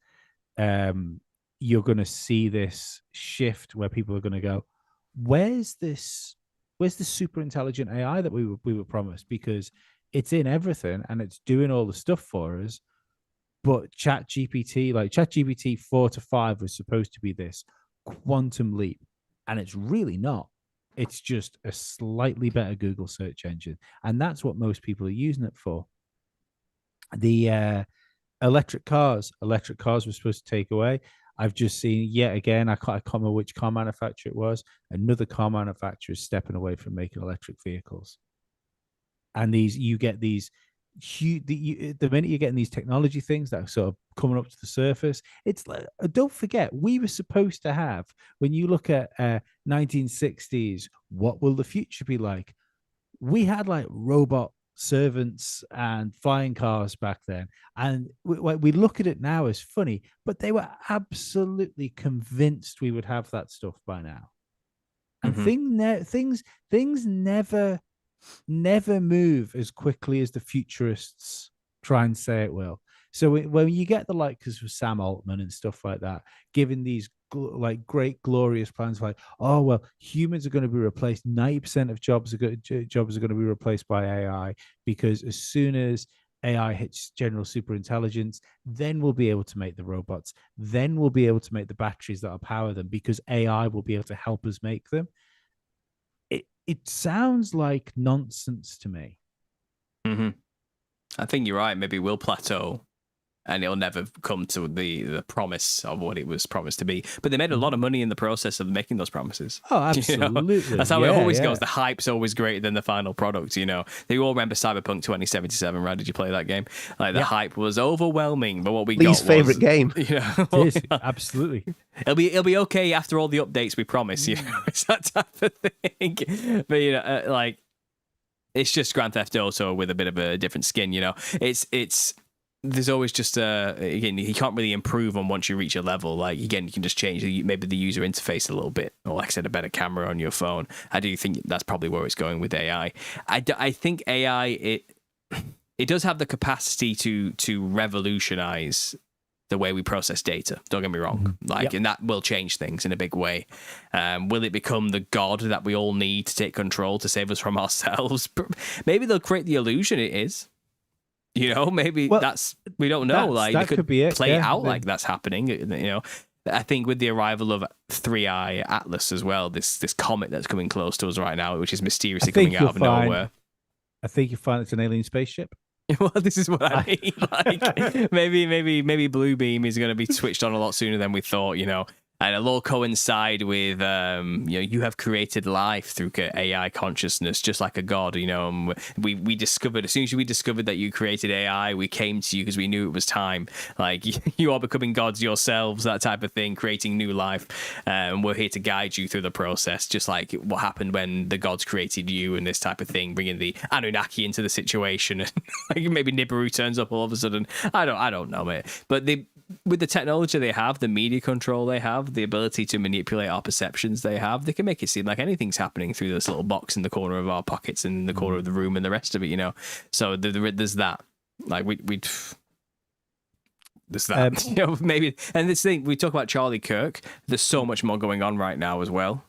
you're going to see this shift where people are going to go, where's the super intelligent AI that we were promised? Because it's in everything and it's doing all the stuff for us. But ChatGPT 4 to 5 was supposed to be this quantum leap, and it's really not. It's just a slightly better Google search engine, and that's what most people are using it for. The electric cars were supposed to take away. I've just seen yet again, I can't remember which car manufacturer it was. Another car manufacturer is stepping away from making electric vehicles, and you get these. The minute you're getting these technology things that are sort of coming up to the surface, it's like, don't forget, we were supposed to have, when you look at 1960s, what will the future be like? We had like robot servants and flying cars back then, and we look at it now as funny, but they were absolutely convinced we would have that stuff by now. And things never move as quickly as the futurists try and say it will. So when you get the likes of Sam Altman and stuff like that, giving these like great glorious plans, like, oh well, humans are going to be replaced. 90% of jobs are going to be replaced by AI, because as soon as AI hits general super intelligence, then we'll be able to make the robots. Then we'll be able to make the batteries that will power them, because AI will be able to help us make them. It sounds like nonsense to me. Mm-hmm. I think you're right. Maybe we'll plateau, and it'll never come to the promise of what it was promised to be. But they made a lot of money in the process of making those promises. Oh, absolutely. You know? That's how it always goes. The hype's always greater than the final product. You know, they all remember Cyberpunk 2077, right? Did you play that game? Like the hype was overwhelming, but what we least got favorite game. You know, it is, absolutely. It'll be okay after all the updates we promise. You know, it's that type of thing. But you know, like, it's just Grand Theft Auto with a bit of a different skin. You know, it's. There's always just again, you can't really improve on once you reach a level. Like, again, you can just change maybe the user interface a little bit, or like I said, a better camera on your phone. I do think that's probably where it's going with AI. I think AI it does have the capacity to revolutionize the way we process data. Don't get me wrong. And that will change things in a big way. Will it become the god that we all need to take control to save us from ourselves? Maybe they'll create the illusion it is. You know, maybe we don't know. Like, that could be it. Play it out like that's happening. You know, I think with the arrival of 3i Atlas as well, this comet that's coming close to us right now, which is mysteriously coming out of nowhere. I think you find it's an alien spaceship. Well, this is what I mean. Like, maybe Blue Beam is going to be switched on a lot sooner than we thought. You know. And it'll all coincide with, you have created life through AI consciousness, just like a god, you know. And we discovered, as soon as we discovered that you created AI, we came to you because we knew it was time. Like, you are becoming gods yourselves, that type of thing, creating new life. And we're here to guide you through the process, just like what happened when the gods created you and this type of thing, bringing the Anunnaki into the situation. And like maybe Nibiru turns up all of a sudden. I don't know, mate. But with the technology they have, the media control they have, the ability to manipulate our perceptions they have, they can make it seem like anything's happening through this little box in the corner of our pockets and in the corner of the room and the rest of it, you know. So there's that. Like there's that. You know, maybe. And this thing, we talk about Charlie Kirk, there's so much more going on right now as well,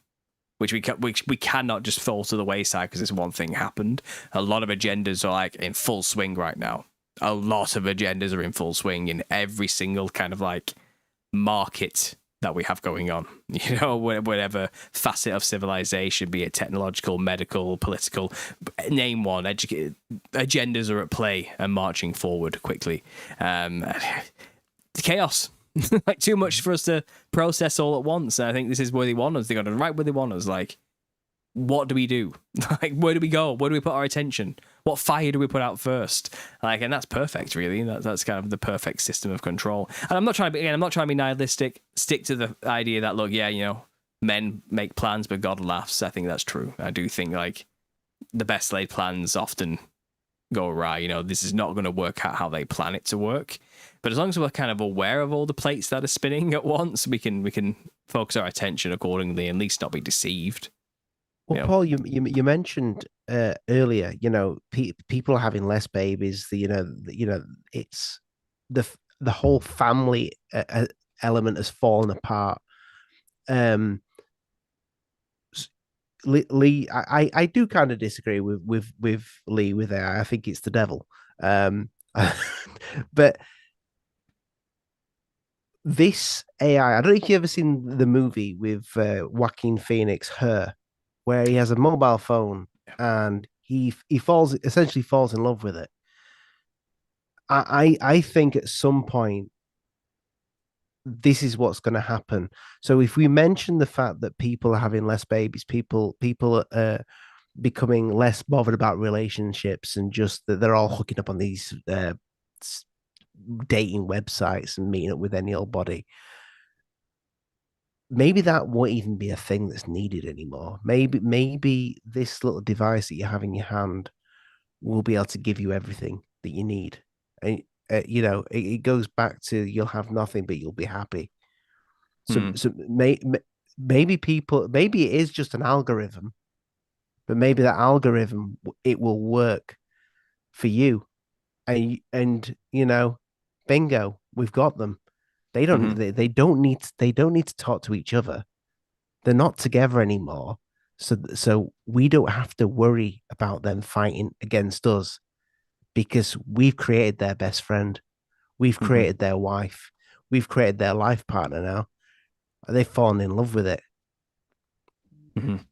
which we cannot just fall to the wayside because this one thing happened. A lot of agendas are like in full swing right now. A lot of agendas are in full swing in every single kind of like market that we have going on. You know, whatever facet of civilization, be it technological, medical, political, name one, agendas are at play and marching forward quickly. Chaos. Like too much for us to process all at once. And I think this is where they want us. They got to right where they want us. Like, what do we do? Like, where do we go? Where do we put our attention? What fire do we put out first? Like, and that's perfect, really. That's kind of the perfect system of control. And I'm not trying to be nihilistic. Stick to the idea that, look, yeah, you know, men make plans, but God laughs. I think that's true. I do think like the best laid plans often go awry. You know, this is not going to work out how they plan it to work. But as long as we're kind of aware of all the plates that are spinning at once, we can focus our attention accordingly and at least not be deceived. Well, you know. Paul, you mentioned earlier, you know, people are having less babies. It's the whole family element has fallen apart. Lee, I do kind of disagree with Lee with that. I think it's the devil. But this AI, I don't know if you've ever seen the movie with Joaquin Phoenix, Her, where he has a mobile phone and he essentially falls in love with it. I think at some point this is what's going to happen. So if we mention the fact that people are having less babies, people are becoming less bothered about relationships and just that they're all hooking up on these dating websites and meeting up with any old body. Maybe that won't even be a thing that's needed anymore. Maybe this little device that you have in your hand will be able to give you everything that you need. And you know, it goes back to you'll have nothing, but you'll be happy. So maybe it is just an algorithm, but maybe that algorithm it will work for you, and you know, bingo, we've got them. They don't need to talk to each other. They're not together anymore. So we don't have to worry about them fighting against us because we've created their best friend. We've created their wife. We've created their life partner now. They've fallen in love with it.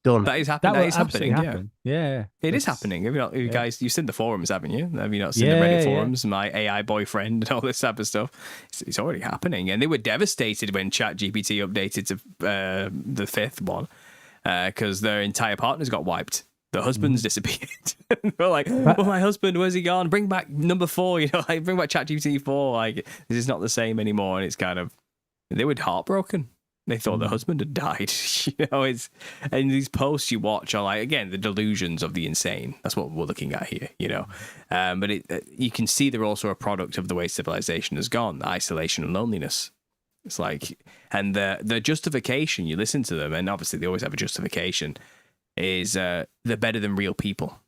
Done. That is happening. That is happening. Happen. Yeah. It is happening. Have you not, you guys, you've seen the forums, haven't you? Have you not seen the Reddit forums, my AI boyfriend and all this type of stuff? It's already happening. And they were devastated when ChatGPT updated to the fifth one because their entire partners got wiped. The husbands disappeared. They're like, oh, my husband, where's he gone? Bring back number 4, you know, like bring back ChatGPT 4. Like, this is not the same anymore. And it's kind of, they were heartbroken. They thought their husband had died. You know, and these posts you watch are like, again, the delusions of the insane. That's what we're looking at here, you know. But you can see they're also a product of the way civilization has gone, isolation and loneliness. It's like, and the justification, you listen to them, and obviously they always have a justification, is they're better than real people.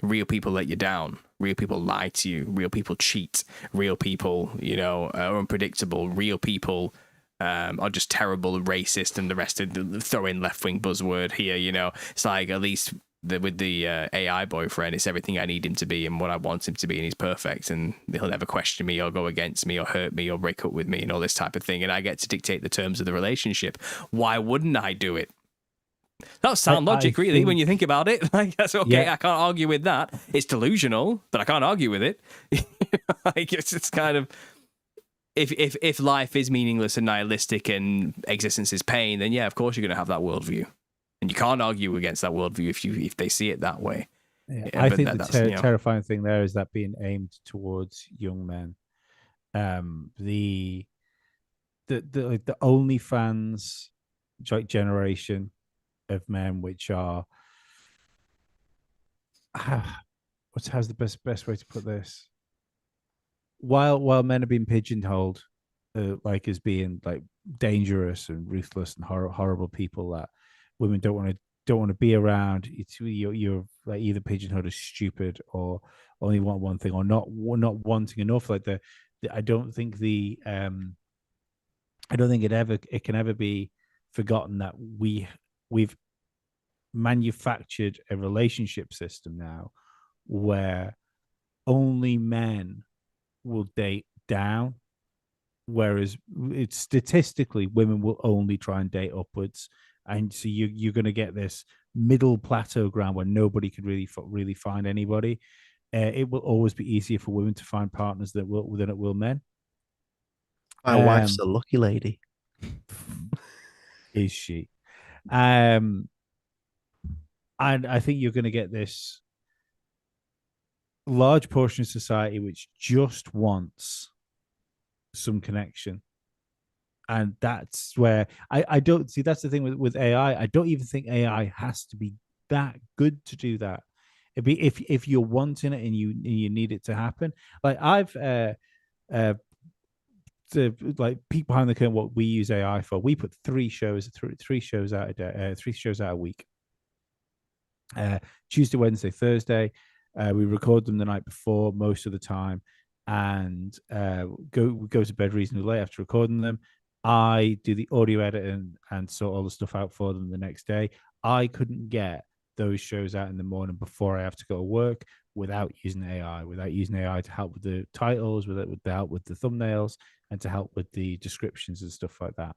Real people let you down. Real people lie to you. Real people cheat. Real people, you know, are unpredictable. Real people are just terrible and racist, and the rest of the throw in left-wing buzzword here, you know. It's like, at least with the AI boyfriend, it's everything I need him to be and what I want him to be, and he's perfect, and he'll never question me or go against me or hurt me or break up with me and all this type of thing, and I get to dictate the terms of the relationship. Why wouldn't I do it? That's sound logic, really, when you think about it. Like, that's okay. Yeah. I can't argue with that. It's delusional, but I can't argue with it. Like, it's kind of, if life is meaningless and nihilistic and existence is pain, then yeah, of course you're going to have that worldview, and you can't argue against that worldview if they see it that way. Yeah, I think the terrifying thing there is that being aimed towards young men. The OnlyFans generation of men, which are how's the best way to put this? While men are being pigeonholed, like as being like dangerous and ruthless and horrible people that women don't want to be around, you're like either pigeonholed as stupid or only want one thing or not wanting enough. Like I don't think it can ever be forgotten that we've manufactured a relationship system now where only men will date down whereas it's statistically women will only try and date upwards, and so you're going to get this middle plateau ground where nobody could really find anybody. It will always be easier for women to find partners than it will men. My wife's a lucky lady. Is she? And I think you're going to get this large portion of society which just wants some connection. And that's where I don't see. That's the thing with AI. I don't even think AI has to be that good to do that. It'd be if you're wanting it and you need it to happen. Like I've to like peek behind the curtain what we use AI for. We put three shows out a day, 3 shows out a week. Tuesday, Wednesday, Thursday. We record them the night before most of the time, and go to bed reasonably late after recording them. I do the audio edit and sort all the stuff out for them the next day. I couldn't get those shows out in the morning before I have to go to work without using AI, to help with the titles, with help with the thumbnails, and to help with the descriptions and stuff like that.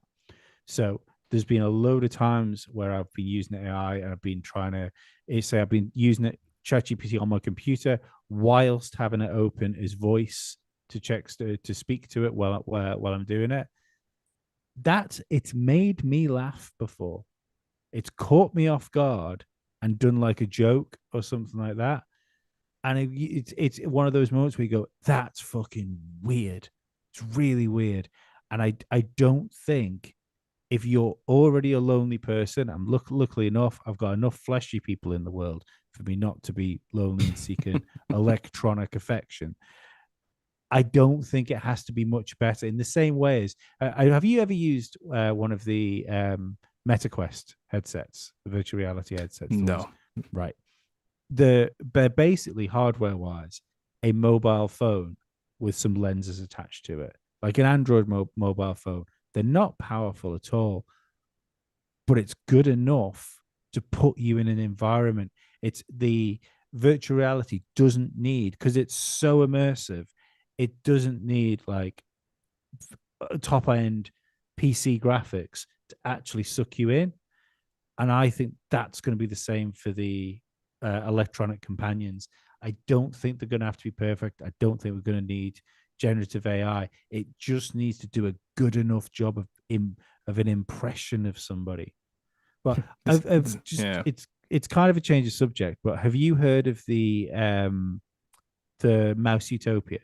So there's been a load of times where I've been using AI and I've been using it ChatGPT on my computer whilst having it open as voice to speak to it while I'm doing it. It's made me laugh before. It's caught me off guard and done like a joke or something like that. And it's one of those moments where you go, that's fucking weird. It's really weird. And I don't think, if you're already a lonely person, and luckily enough, I've got enough fleshy people in the world for me not to be lonely and seeking electronic affection. I don't think it has to be much better. In the same way as, have you ever used one of the MetaQuest headsets, the virtual reality headsets? No. Right. They're basically hardware-wise a mobile phone with some lenses attached to it, like an Android mobile phone. They're not powerful at all, but it's good enough to put you in an environment. It's the virtual reality doesn't need, because it's so immersive, it doesn't need like top end PC graphics to actually suck you in. And I think that's going to be the same for the electronic companions. I don't think they're going to have to be perfect. I don't think we're going to need generative AI. It just needs to do a good enough job of an impression of somebody. But it's kind of a change of subject. But have you heard of the mouse utopia?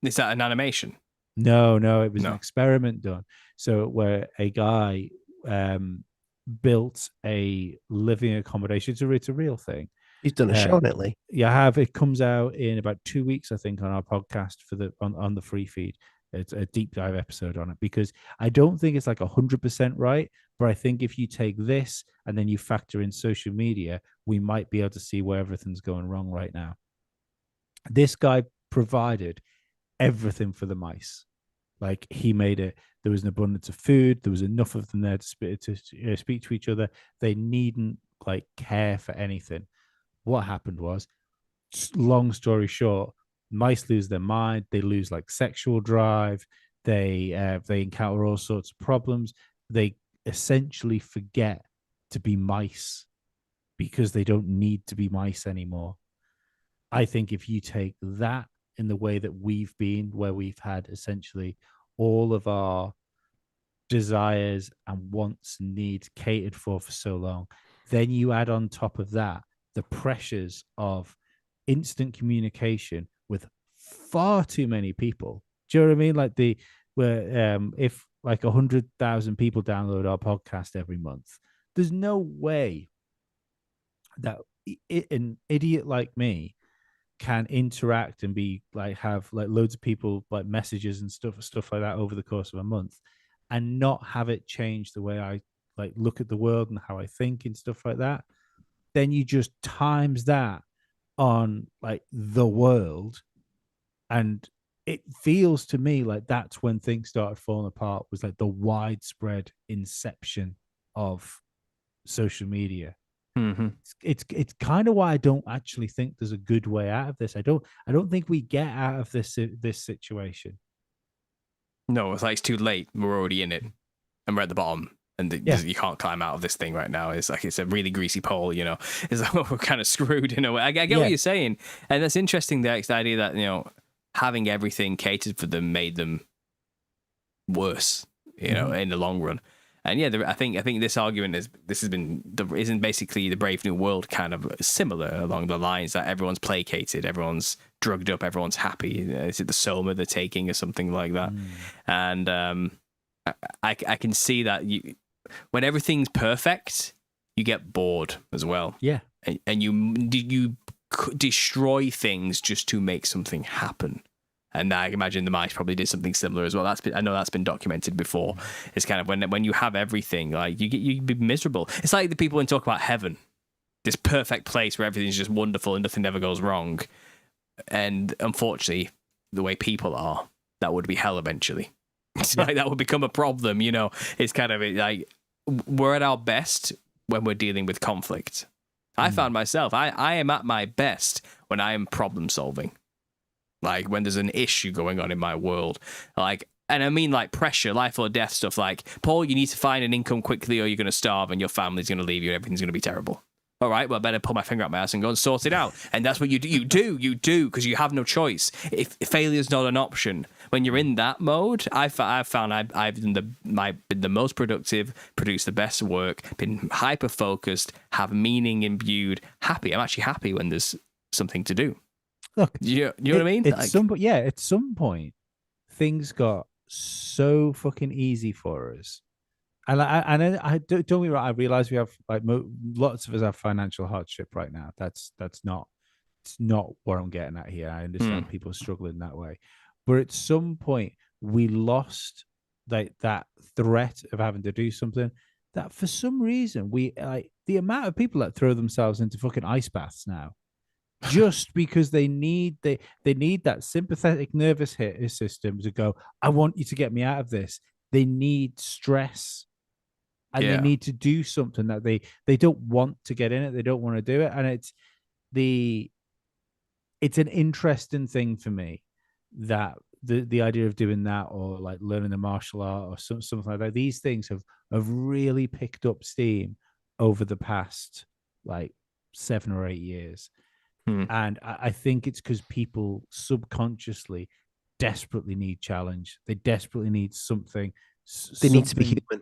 Is that an animation? No, it was an experiment done. So where a guy built a living accommodation. It's a real thing. He's done a show on it, Lee. Yeah, I have. It comes out in about 2 weeks, I think, on our podcast on the free feed. It's a deep dive episode on it, because I don't think it's like 100% right, but I think if you take this and then you factor in social media, we might be able to see where everything's going wrong right now. This guy provided everything for the mice. Like, he made it. There was an abundance of food. There was enough of them there to speak to each other. They needn't like care for anything. What happened was, long story short, mice lose their mind. They lose like sexual drive. They encounter all sorts of problems. They essentially forget to be mice because they don't need to be mice anymore. I think if you take that in the way that we've been, where we've had essentially all of our desires and wants and needs catered for so long, then you add on top of that the pressures of instant communication with far too many people. Do you know what I mean? Like if like 100,000 people download our podcast every month, there's no way that an idiot like me can interact and be like, have like loads of people like messages and stuff like that over the course of a month, and not have it change the way I like look at the world and how I think and stuff like that. Then you just times that on like the world, and it feels to me like that's when things started falling apart, was like the widespread inception of social media. Mm-hmm. It's kind of why I don't actually think there's a good way out of this. I don't think we get out of this situation. No, it's like it's too late. We're already in it, and we're at the bottom, and you can't climb out of this thing right now. It's like it's a really greasy pole, you know. It's like we're kind of screwed in a way. I get what you're saying, and that's interesting. The idea that, you know, having everything catered for them made them worse, you know, in the long run. And yeah, I think this argument isn't basically the Brave New World kind of similar along the lines that everyone's placated, everyone's drugged up, everyone's happy. Is it the Soma they're taking or something like that? And I can see that when everything's perfect, you get bored as well. Yeah, and you destroy things just to make something happen. And I imagine the mice probably did something similar as well. I know that's been documented before. It's kind of when you have everything, like you be miserable. It's like the people who talk about heaven, this perfect place where everything's just wonderful and nothing ever goes wrong. And unfortunately, the way people are, that would be hell eventually. It's like that would become a problem. You know, it's kind of like we're at our best when we're dealing with conflict. I found myself, I am at my best when I am problem solving. Like when there's an issue going on in my world, like, and I mean like pressure, life or death stuff. Like, Paul, you need to find an income quickly, or you're going to starve, and your family's going to leave you, and everything's going to be terrible. All right, well, I better pull my finger out my ass and go and sort it out. And that's what you do. You do because you have no choice. If failure's not an option, when you're in that mode, I've found I've been the most productive, produced the best work, been hyper focused, have meaning imbued, happy. I'm actually happy when there's something to do. Look, you know what I mean? At some point, things got so fucking easy for us, and I don't get me wrong. I realize we have like lots of us have financial hardship right now. It's not what I'm getting at here. I understand people struggling that way, but at some point we lost that threat of having to do something. That for some reason we the amount of people that throw themselves into fucking ice baths now. Just because they need that sympathetic nervous system to go, I want you to get me out of this. They need stress, and they need to do something that they don't want to get in it. They don't want to do it, and it's an interesting thing for me that the idea of doing that, or like learning a martial art or something like that. These things have really picked up steam over the past like 7 or 8 years. And I think it's because people subconsciously desperately need challenge. They desperately need something. They need to be human.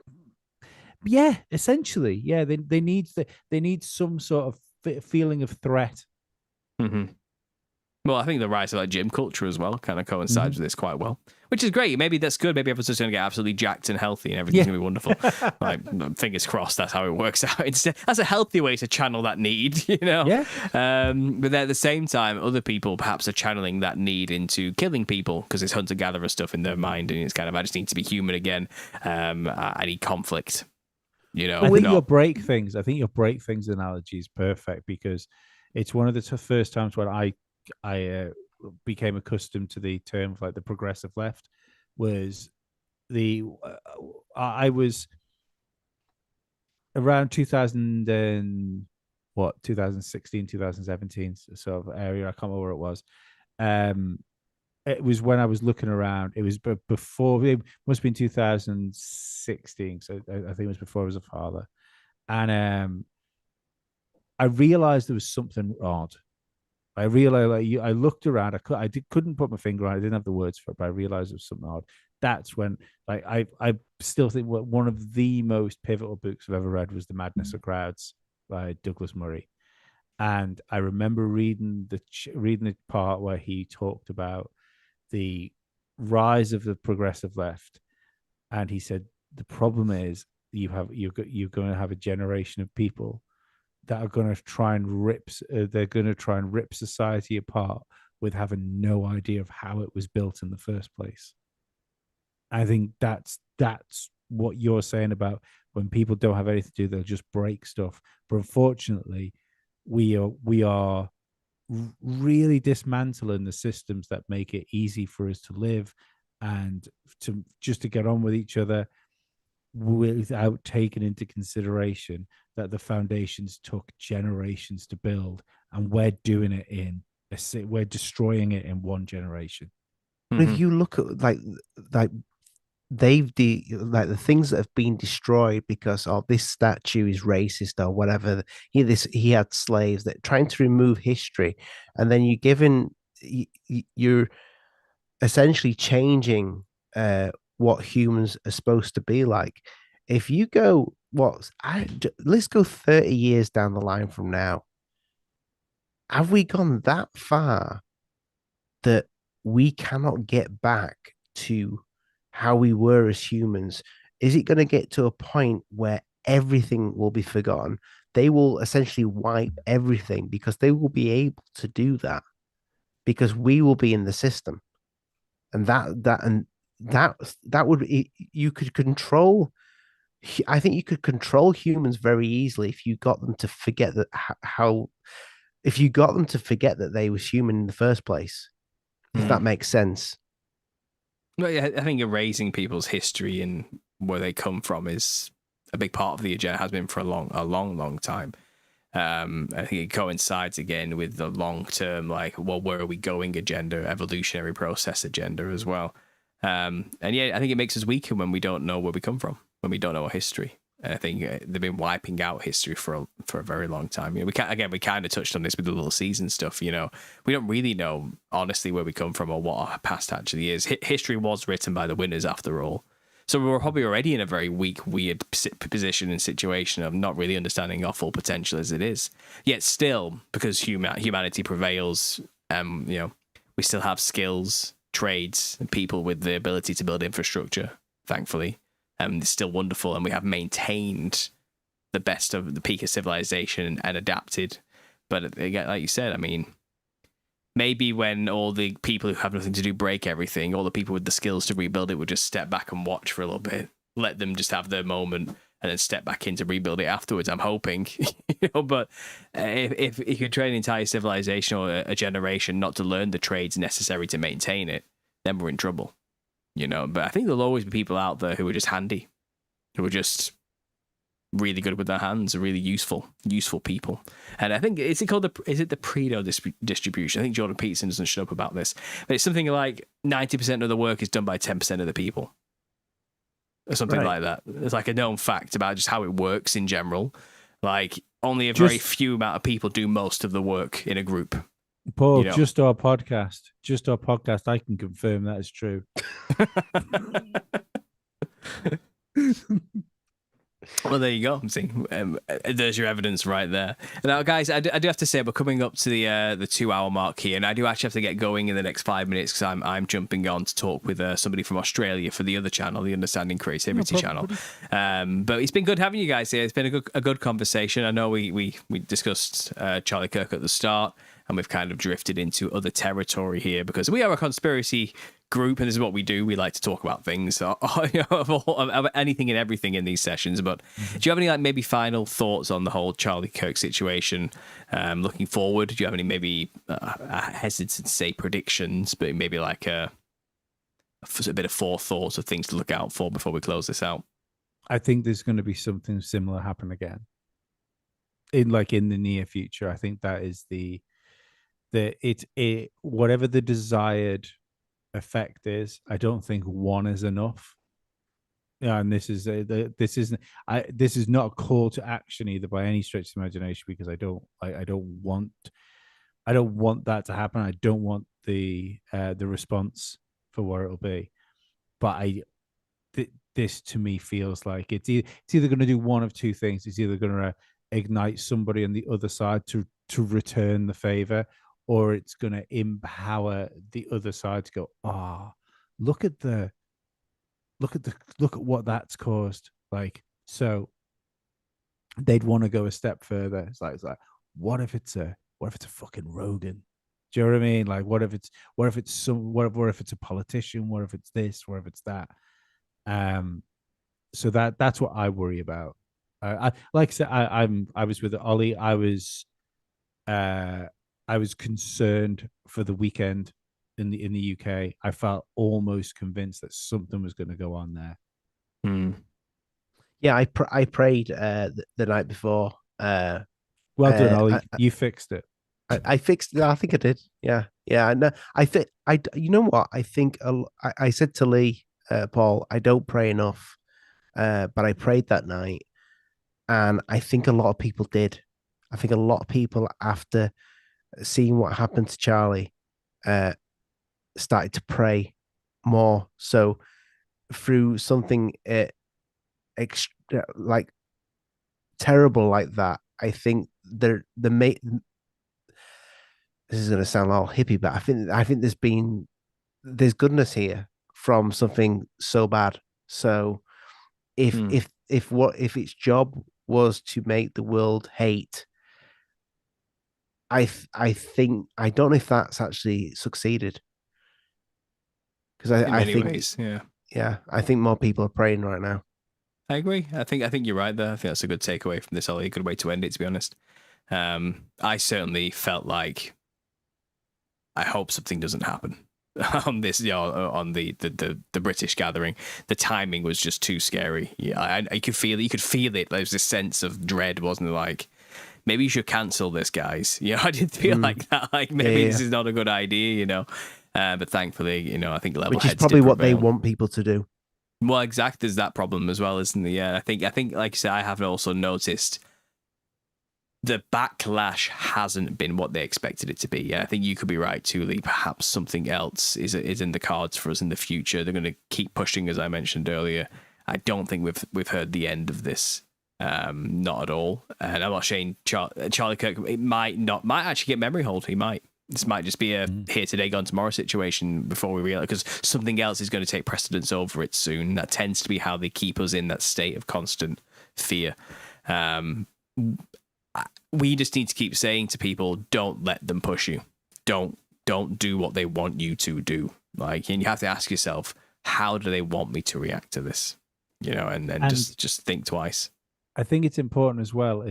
Yeah, essentially. Yeah, they need some sort of feeling of threat. Well, I think the rise of like gym culture as well kind of coincides with this quite well, which is great. Maybe that's good. Maybe everyone's just going to get absolutely jacked and healthy, and everything's going to be wonderful. Like, fingers crossed, that's how it works out. That's a healthy way to channel that need, you know? Yeah. But then at the same time, other people perhaps are channeling that need into killing people because it's hunter-gatherer stuff in their mind, and it's kind of, I just need to be human again. I need conflict. You know, I think your break things analogy is perfect, because it's one of the first times when I became accustomed to the term of like the progressive left. Was I was around 2016, 2017 sort of area. I can't remember where it was. It was when I was looking around. It was before, it must have been 2016. So I think it was before I was a father. And I realized there was something odd. I realized, I looked around. I couldn't put my finger on it. I didn't have the words for it, but I realized there was something odd. That's when, like, I still think one of the most pivotal books I've ever read was The Madness of Crowds by Douglas Murray. And I remember reading the part where he talked about the rise of the progressive left, and he said the problem is you're going to have a generation of people that are going to try and rip society apart with having no idea of how it was built in the first place. I think that's what you're saying about when people don't have anything to do, they'll just break stuff. But unfortunately, we are really dismantling the systems that make it easy for us to live and to get on with each other, without taking into consideration that the foundations took generations to build, and we're doing it we're destroying it in one generation. But if you look at like like the things that have been destroyed because this statue is racist or whatever. He had slaves, that trying to remove history, and then you're essentially changing what humans are supposed to be like. If you go let's go 30 years down the line from now, have we gone that far that we cannot get back to how we were as humans? Is it going to get to a point where everything will be forgotten? They will essentially wipe everything because they will be able to do that because we will be in the system. And that would, you could control. I think you could control humans very easily if you got them to forget that how if you got them to forget that they was human in the first place, if that makes sense. Well, yeah, I think erasing people's history and where they come from is a big part of the agenda, has been for a long time. I think it coincides again with the long-term, like, well, where are we going agenda, evolutionary process agenda as well. And yeah, I think it makes us weaker when we don't know where we come from, when we don't know our history. And I think they've been wiping out history for a very long time. You know, we kind of touched on this with the little season stuff. You know, we don't really know honestly where we come from or what our past actually is. History was written by the winners after all. So we were probably already in a very weak, weird position and situation of not really understanding our full potential as it is. Yet still, because humanity prevails, you know, we still have skills, trades, and people with the ability to build infrastructure, thankfully. It's still wonderful, and we have maintained the best of the peak of civilization and adapted. But again, like you said, I mean, maybe when all the people who have nothing to do break everything, all the people with the skills to rebuild it would just step back and watch for a little bit, let them just have their moment, and then step back in to rebuild it afterwards. I'm hoping, you know. But if you could train an entire civilization or a generation not to learn the trades necessary to maintain it, then we're in trouble. You know, but I think there'll always be people out there who are just handy, who are just really good with their hands, really useful people. And I think, is it the Pareto distribution? I think Jordan Peterson doesn't shut up about this, but it's something like 90% of the work is done by 10% of the people, or something like that. It's like a known fact about just how it works in general. Like only a very few amount of people do most of the work in a group. Paul, you know? Just our podcast, I can confirm that is true. Well, there you go. I'm saying there's your evidence right there. Now, guys, I do have to say we're coming up to the 2-hour mark here, and I do actually have to get going in the next 5 minutes because I'm jumping on to talk with somebody from Australia for the other channel, the Understanding Creativity channel. But it's been good having you guys here. It's been a good conversation. I know we discussed Charlie Kirk at the start, and we've kind of drifted into other territory here because we are a conspiracy group, and this is what we do. We like to talk about things, of anything and everything in these sessions. But do you have any maybe final thoughts on the whole Charlie Kirk situation? Looking forward, do you have any maybe I hesitate to say predictions, but maybe like a bit of forethought of things to look out for before we close this out? I think there's going to be something similar happen again in the near future. I think that is whatever the desired effect is. I don't think one is enough. Yeah, and this is not a call to action either by any stretch of the imagination, because I don't want that to happen. I don't want the response for what it'll be. But this to me feels like it's either going to do one of two things. It's either going to ignite somebody on the other side to return the favor, or it's going to empower the other side to go, look at what that's caused. Like, so they'd want to go a step further. It's like, what if it's a fucking Rogan? Do you know what I mean? Like, what if it's a politician? What if it's this? What if it's that? So that's what I worry about. I like I said, I was with Ollie. I was concerned for the weekend in the UK. I felt almost convinced that something was going to go on there. Yeah, I prayed the night before. Well done, Ollie. You fixed it. I fixed it. I think I did. Yeah. No, you know what? I think I said to Lee Paul, I don't pray enough, but I prayed that night, and I think a lot of people did. I think a lot of people, after seeing what happened to Charlie, started to pray more. So through something like terrible like that, I think this is going to sound all hippie, but I think there's goodness here from something so bad. So if its job was to make the world hate, I think I don't know if that's actually succeeded, because I think ways, I think more people are praying right now. I agree. I think you're right there. I think that's a good takeaway from this, Ollie. A good way to end it, to be honest. I certainly felt like I hope something doesn't happen on this, on the British gathering. The timing was just too scary. Yeah, I could feel it. You could feel it. There was this sense of dread, wasn't it? Like, maybe you should cancel this, guys. I did feel like that. Like, maybe this is not a good idea, But thankfully, I think level which is heads probably did what they prevail. want people to do. Well, exactly. There's that problem as well, isn't there? Yeah, I think, like you said, I have also noticed the backlash hasn't been what they expected it to be. Yeah, I think you could be right too, Lee. Perhaps something else is in the cards for us in the future. They're going to keep pushing, as I mentioned earlier. I don't think we've heard the end of this. Not at all. And I'm not saying Charlie Kirk might actually get memory hold. He might. This might just be a here today, gone tomorrow situation before we realize, because something else is going to take precedence over it soon. That tends to be how they keep us in that state of constant fear. We just need to keep saying to people, don't let them push you. Don't do what they want you to do. Like, and you have to ask yourself, how do they want me to react to this? And just think twice. I think it's important as well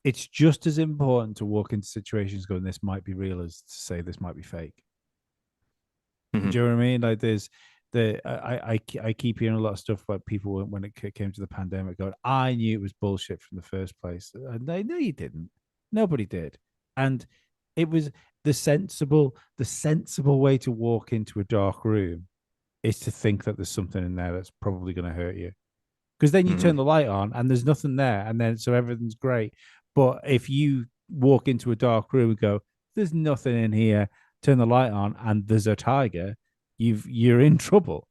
it's just as important to walk into situations going, this might be real, as to say this might be fake. Mm-hmm. Do you know what I mean? Like, I keep hearing a lot of stuff about people when it came to the pandemic going, I knew it was bullshit from the first place. No, you didn't. Nobody did. And it was the sensible way to walk into a dark room is to think that there's something in there that's probably going to hurt you. Because then you turn the light on and there's nothing there, and then so everything's great. But if you walk into a dark room and go, there's nothing in here, turn the light on and there's a tiger, you're in trouble.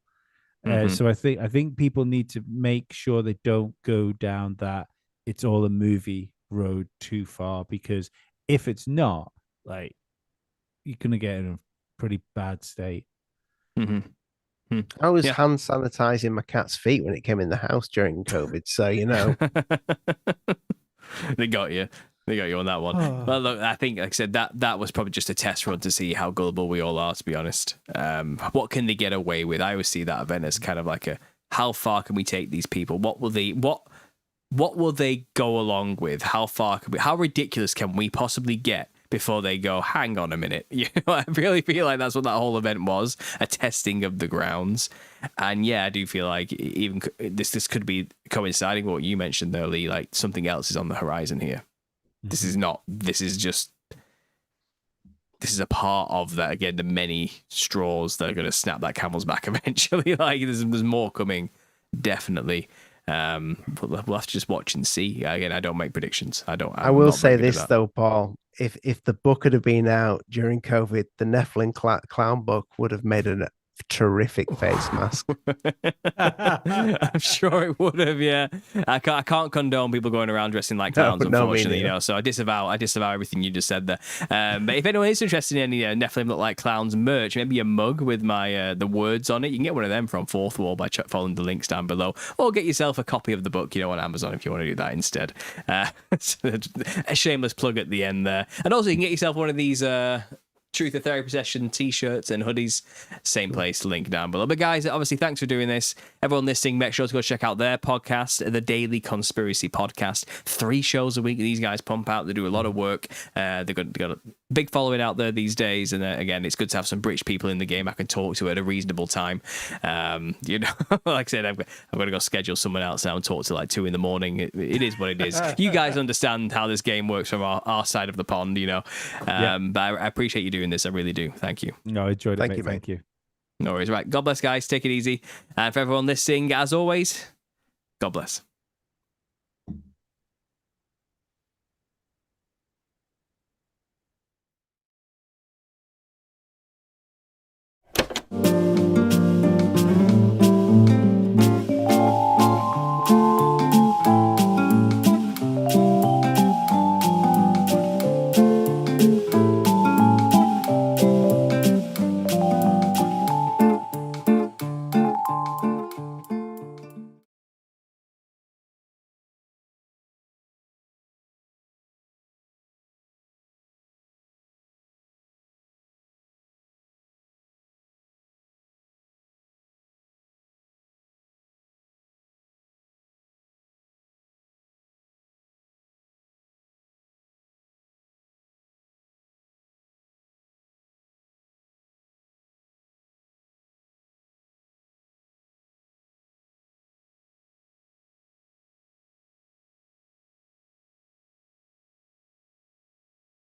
So I think people need to make sure they don't go down that it's all a movie road too far, because if it's not, like, you're gonna get in a pretty bad state. I was hand sanitizing my cat's feet when it came in the house during COVID, so They got you on that one. Oh. Well, look, I think, like I said, that was probably just a test run to see how gullible we all are, to be honest. What can they get away with? I always see that event as kind of like how far can we take these people? What will they go along with? How ridiculous can we possibly get before they go, hang on a minute? I really feel like that's what that whole event was, a testing of the grounds. And yeah, I do feel like even this could be coinciding with what you mentioned there, Lee, like something else is on the horizon here. This is a part of that, again, the many straws that are going to snap that camel's back eventually. Like, there's more coming, definitely. But we'll have to just watch and see. Again, I don't make predictions. I will say this though, Paul. If the book had been out during COVID, the Nephilim clown book would have made a terrific face mask. I'm sure it would have. Yeah, I can't condone people going around dressing like clowns, unfortunately. So I disavow everything you just said there. But if anyone is interested in any Nephilim look like clowns merch, maybe a mug with my the words on it, you can get one of them from Fourth Wall by following the links down below, or get yourself a copy of the book, on Amazon if you want to do that instead. A shameless plug at the end there, and also you can get yourself one of these. Truth or Therapy Session t-shirts and hoodies, same place, link down below. But guys, obviously, thanks for doing this. Everyone listening, make sure to go check out their podcast, the Daily Conspiracy Podcast. 3 shows a week these guys pump out. They do a lot of work. They've got a big following out there these days, and again, it's good to have some British people in the game I can talk to at a reasonable time. Like I said, I've got to go schedule someone else now and talk to like 2 in the morning. It is what it is. You guys understand how this game works from our side of the pond, But I appreciate you doing this. I really do. Thank you. No, I enjoyed it. Thank you, mate. Thank you. No worries. Right. God bless, guys. Take it easy. And for everyone listening, as always, God bless.